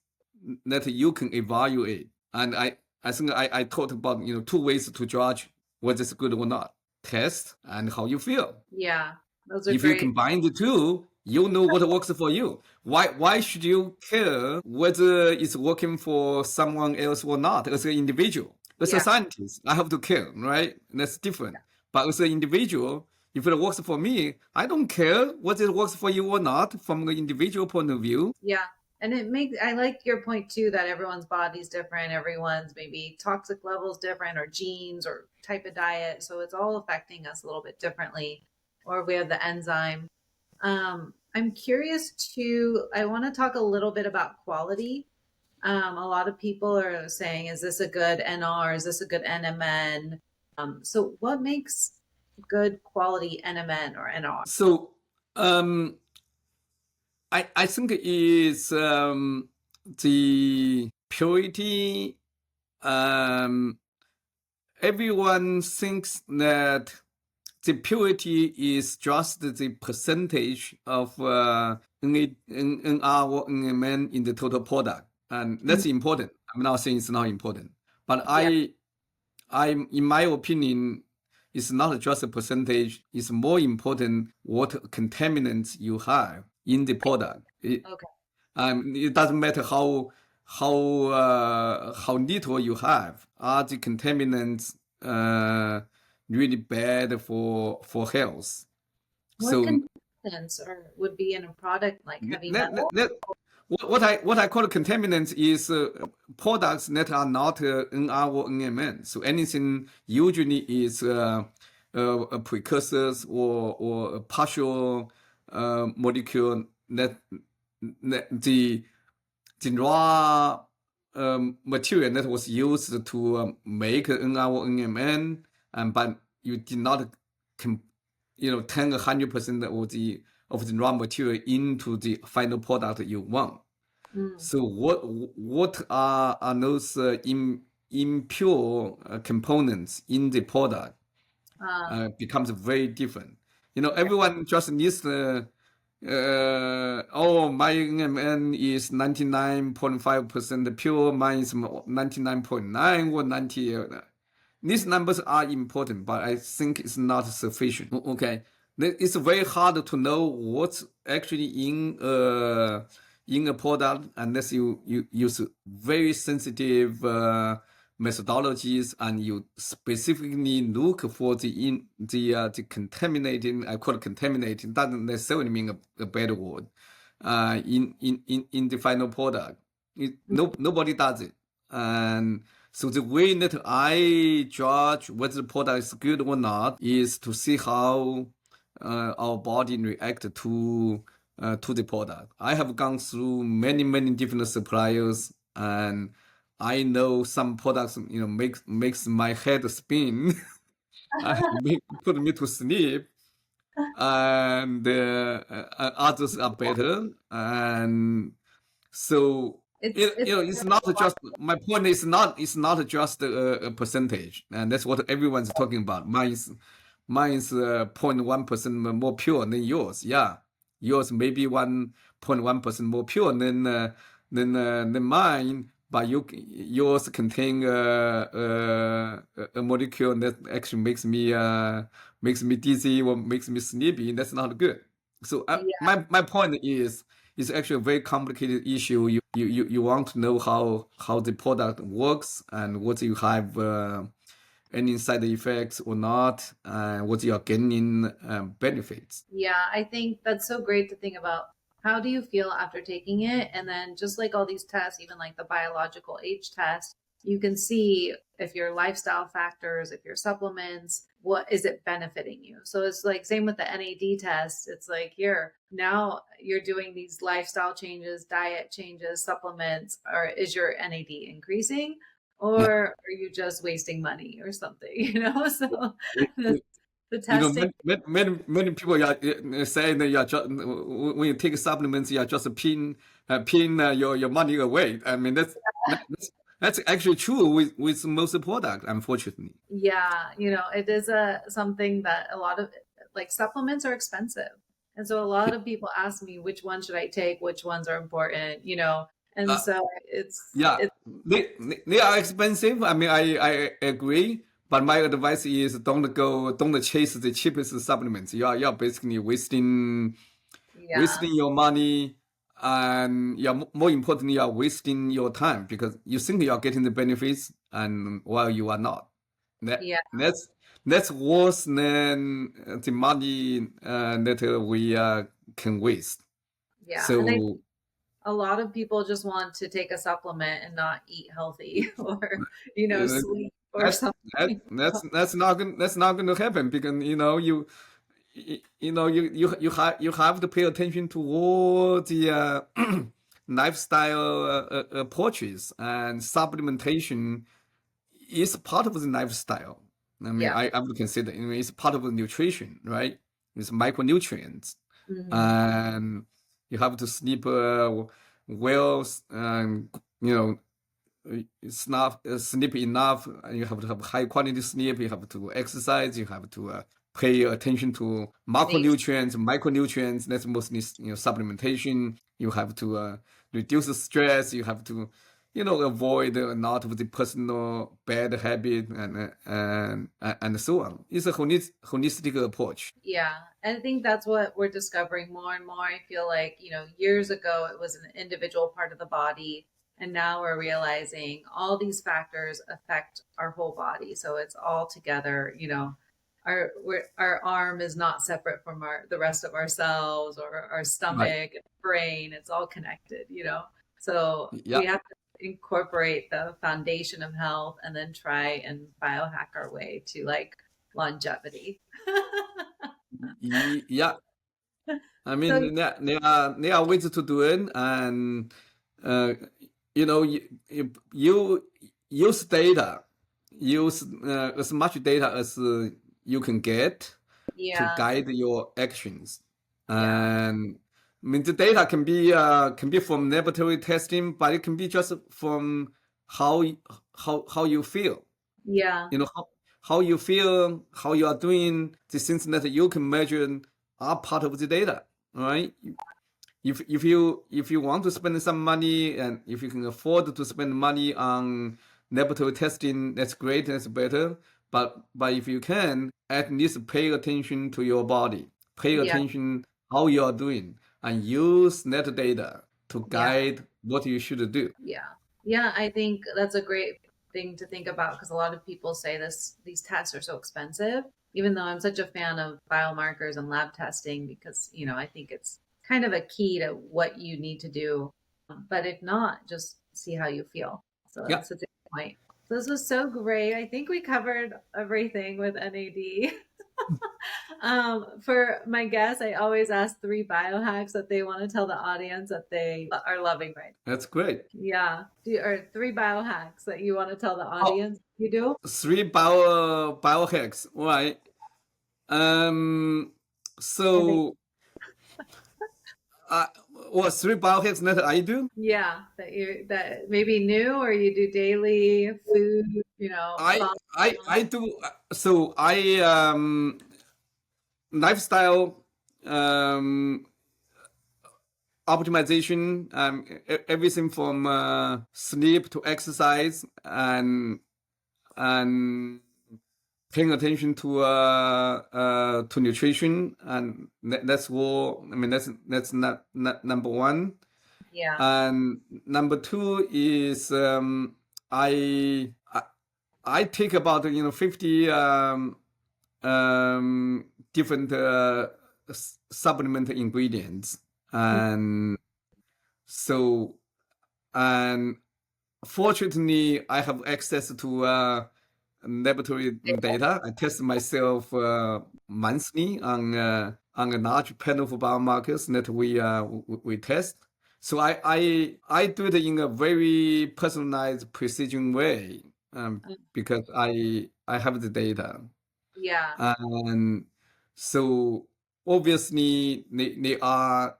that you can evaluate. And I think I talked about 2 ways to judge whether it's good or not: test and how you feel. Yeah, those are if great. You combine the two, you know what works for you. Why should you care whether it's working for someone else or not? As an individual, as a scientist, I have to care, right? That's different. But as an individual, if it works for me, I don't care whether it works for you or not from an individual point of view. Yeah. And I like your point too, that everyone's body's different, everyone's maybe toxic levels different, or genes or type of diet. So it's all affecting us a little bit differently. Or we have the enzyme. I'm curious too, I want to talk a little bit about quality. A lot of people are saying, is this a good NR? Is this a good NMN? So what makes good quality NMN or NR? So I think it is the purity. Everyone thinks that the purity is just the percentage of NR or NMN in the total product, and that's important. I'm not saying it's not important, but I'm in my opinion, it's not just a percentage. It's more important what contaminants you have in the product. It doesn't matter how little you have. Are the contaminants really bad for health? What contaminants would be in a product like heavy metal? What I call contaminants is products that are not NR or NMN. So anything usually is precursors or a partial molecule that the raw material that was used to make NR or NMN, but you did not turn 100% of the raw material into the final product you want. So what are those impure components in the product becomes very different. Everyone just needs my NMN is 99.5% pure, mine is 99.9 or 90. These numbers are important, but I think it's not sufficient. Okay, it's very hard to know what's actually in a product unless you use very sensitive methodologies and you specifically look for the contaminating. I call it contaminating. Doesn't necessarily mean a bad word. In the final product, nobody does it, and so the way that I judge whether the product is good or not is to see how our body react to the product. I have gone through many different suppliers, and I know some products makes my head spin and put me to sleep, and others are better, and so it's not just, my point is it's not just a percentage, and that's what everyone's talking about. Mine is 0.1% more pure than yours. Yeah, yours may be 1.1% more pure than mine, but yours contain a molecule that actually makes me dizzy or makes me sleepy. That's not good. So my point is it's actually a very complicated issue. You want to know how the product works and what you have any side effects or not, and what you are gaining benefits. Yeah, I think that's so great to think about. How do you feel after taking it? And then just like all these tests, even like the biological age test, you can see if your lifestyle factors, if your supplements, what is it benefiting you? So it's like same with the NAD test. It's like here, now you're doing these lifestyle changes, diet changes, supplements, or is your NAD increasing? Or Yeah. are you just wasting money or something? So the, You the you know, testing. many people are saying that you are just, when you take supplements, you are just pin your money away. I mean, that's actually true with most product, unfortunately. Yeah, it is something that a lot of like supplements are expensive. And so a lot of people ask me which one should I take, which ones are important, and Uh, so yeah, it's they are expensive. I mean, I agree. But my advice is don't chase the cheapest supplements. You are basically yeah, wasting your money, and more importantly, you are wasting your time because you think you are getting the benefits and while you are not. That yeah, that's worse than the money that we can waste. yeah. And I So a lot of people just want to take a supplement and not eat healthy or, uh, sleep or that's something. that's not going to happen because you have to pay attention to all the lifestyle approaches, and supplementation is part of the lifestyle. I mean, Yeah. I would consider, it's part of the nutrition, right? It's micronutrients, Hmm. and you have to sleep well, and you know sleep enough. You have to have high quality sleep. You have to exercise. You have to pay attention to Makes macronutrients, micronutrients. That's mostly supplementation. You have to reduce the stress. You have to avoid a lot of the personal bad habit, and so on. It's a holistic approach. Yeah, I think that's what we're discovering more and more. I feel like, years ago it was an individual part of the body, and now we're realizing all these factors affect our whole body. So it's all together, our arm is not separate from the rest of ourselves or our Right. stomach and brain. It's all connected. So Yeah. we have to incorporate the foundation of health and then try and biohack our way to like longevity. Yeah. I So mean, there are ways to do it, and uh, you use data, use as much data as you can get to yeah, guide your actions. yeah, And I mean, the data can be from laboratory testing, but it can be just from how how you feel. yeah, How you feel, how you are doing, the things that you can measure are part of the data, right? If you want to spend some money, and if you can afford to spend money on laboratory testing, that's great, that's better. But if you can, at least pay attention to your body, pay yeah, attention how you are doing, and use that data to yeah, guide what you should do. yeah. Yeah, I think that's a great thing to think about because a lot of people say these tests are so expensive, even though I'm such a fan of biomarkers and lab testing because, I think it's kind of a key to what you need to do. But if not, just see how you feel. So Yeah. that's such a good point. So this was so great. I think we covered everything with NAD. For my guests, I always ask 3 biohacks that they want to tell the audience that they are loving right. That's great. Yeah. Or 3 biohacks that you want to tell the Oh, audience you do? three biohacks, right? Um, I think, so, uh, what three biohacks that I do? yeah, that maybe new or you do daily food, I fun. I do. So lifestyle um optimization, everything from sleep to exercise, and paying attention to nutrition, and that's all. I mean, that's not number one. Yeah. And number two is I take about 50 different supplement ingredients, and so and fortunately I have access to laboratory data. I test myself monthly on a large panel of biomarkers that we test. So I do it in a very personalized, precision way because I have the data. Yeah. And so obviously they are,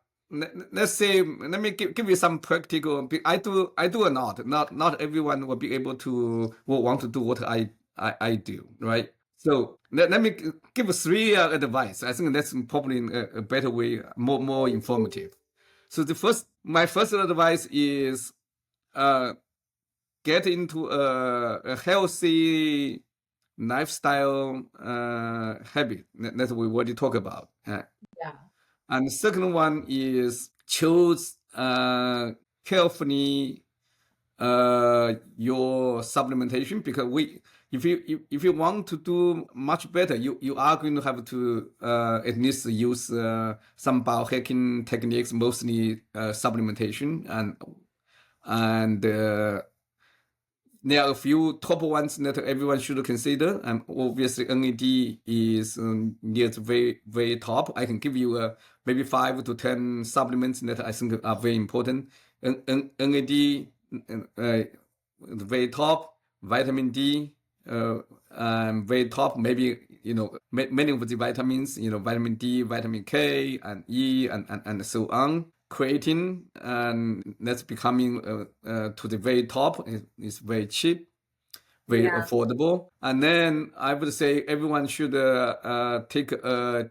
let's say, let me give you some practical. I do a lot. Not everyone will be able to will want to do what I do, right? So let me give three advice. I think that's probably a better way, more informative. So my first advice is get into a healthy lifestyle habit. That's what we already talk about. Yeah. And the second one is choose carefully your supplementation, because if you want to do much better, you are going to have to at least use some biohacking techniques, mostly supplementation, and there are a few top ones that everyone should consider, and obviously NAD is near the very, very top. I can give you maybe 5 to 10 supplements that I think are very important. NAD, very top. Vitamin D, very top. Maybe many of the vitamins, vitamin D, vitamin K, and E, and so on. Creatine, and that's becoming to the very top. It's very cheap, very affordable. And then I would say everyone should take a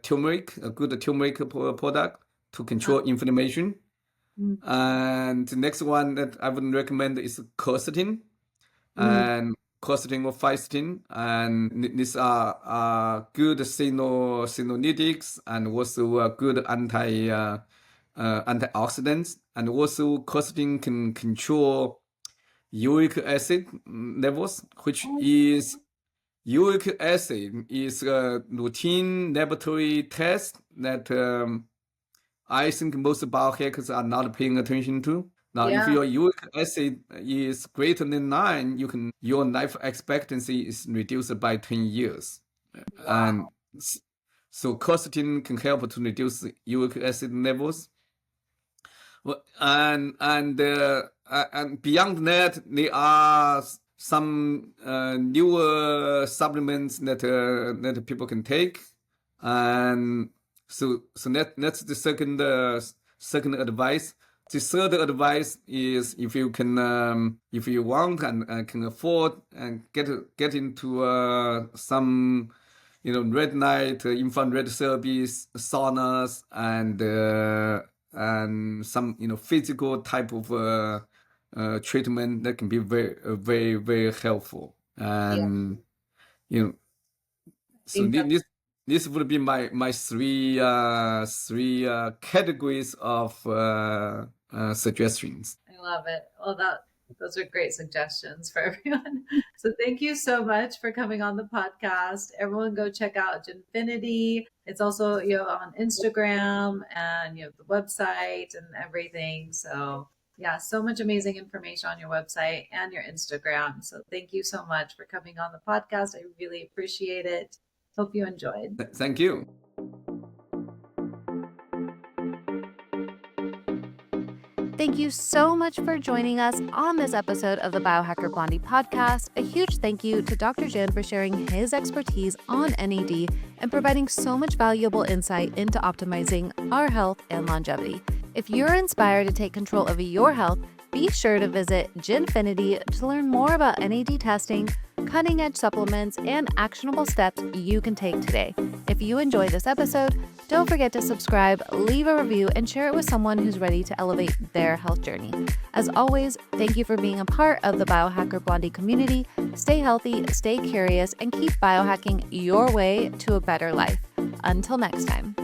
good turmeric product to control inflammation. And the next one that I would recommend is quercetin, and quercetin or fisetin, and these are good senolytics and also good antioxidants, and also quercetin can control uric acid levels, which is uric acid is a routine laboratory test that I think most biohackers are not paying attention to. Now, if your uric acid is greater than 9, your life expectancy is reduced by 10 years. And so quercetin can help to reduce uric acid levels. And beyond that, there are some newer supplements that people can take, and so that's the second advice. The third advice is if you want and can afford, and get into some red light, infrared service, saunas, and some physical type of treatment that can be very very very helpful. And so this would be my three categories of suggestions. I love it. Well, those are great suggestions for everyone. So thank you so much for coming on the podcast. Everyone go check out Ginfinity. It's also on Instagram, and the website and everything. So yeah, so much amazing information on your website and your Instagram. So thank you so much for coming on the podcast. I really appreciate it. Hope you enjoyed. Thank you. Thank you so much for joining us on this episode of the Biohacker Blondie podcast. A huge thank you to Dr. Jin for sharing his expertise on NAD and providing so much valuable insight into optimizing our health and longevity. If you're inspired to take control of your health, be sure to visit Ginfinity to learn more about NAD testing, cutting-edge supplements, and actionable steps you can take today. If you enjoyed this episode, don't forget to subscribe, leave a review, and share it with someone who's ready to elevate their health journey. As always, thank you for being a part of the Biohacker Blondie community. Stay healthy, stay curious, and keep biohacking your way to a better life. Until next time.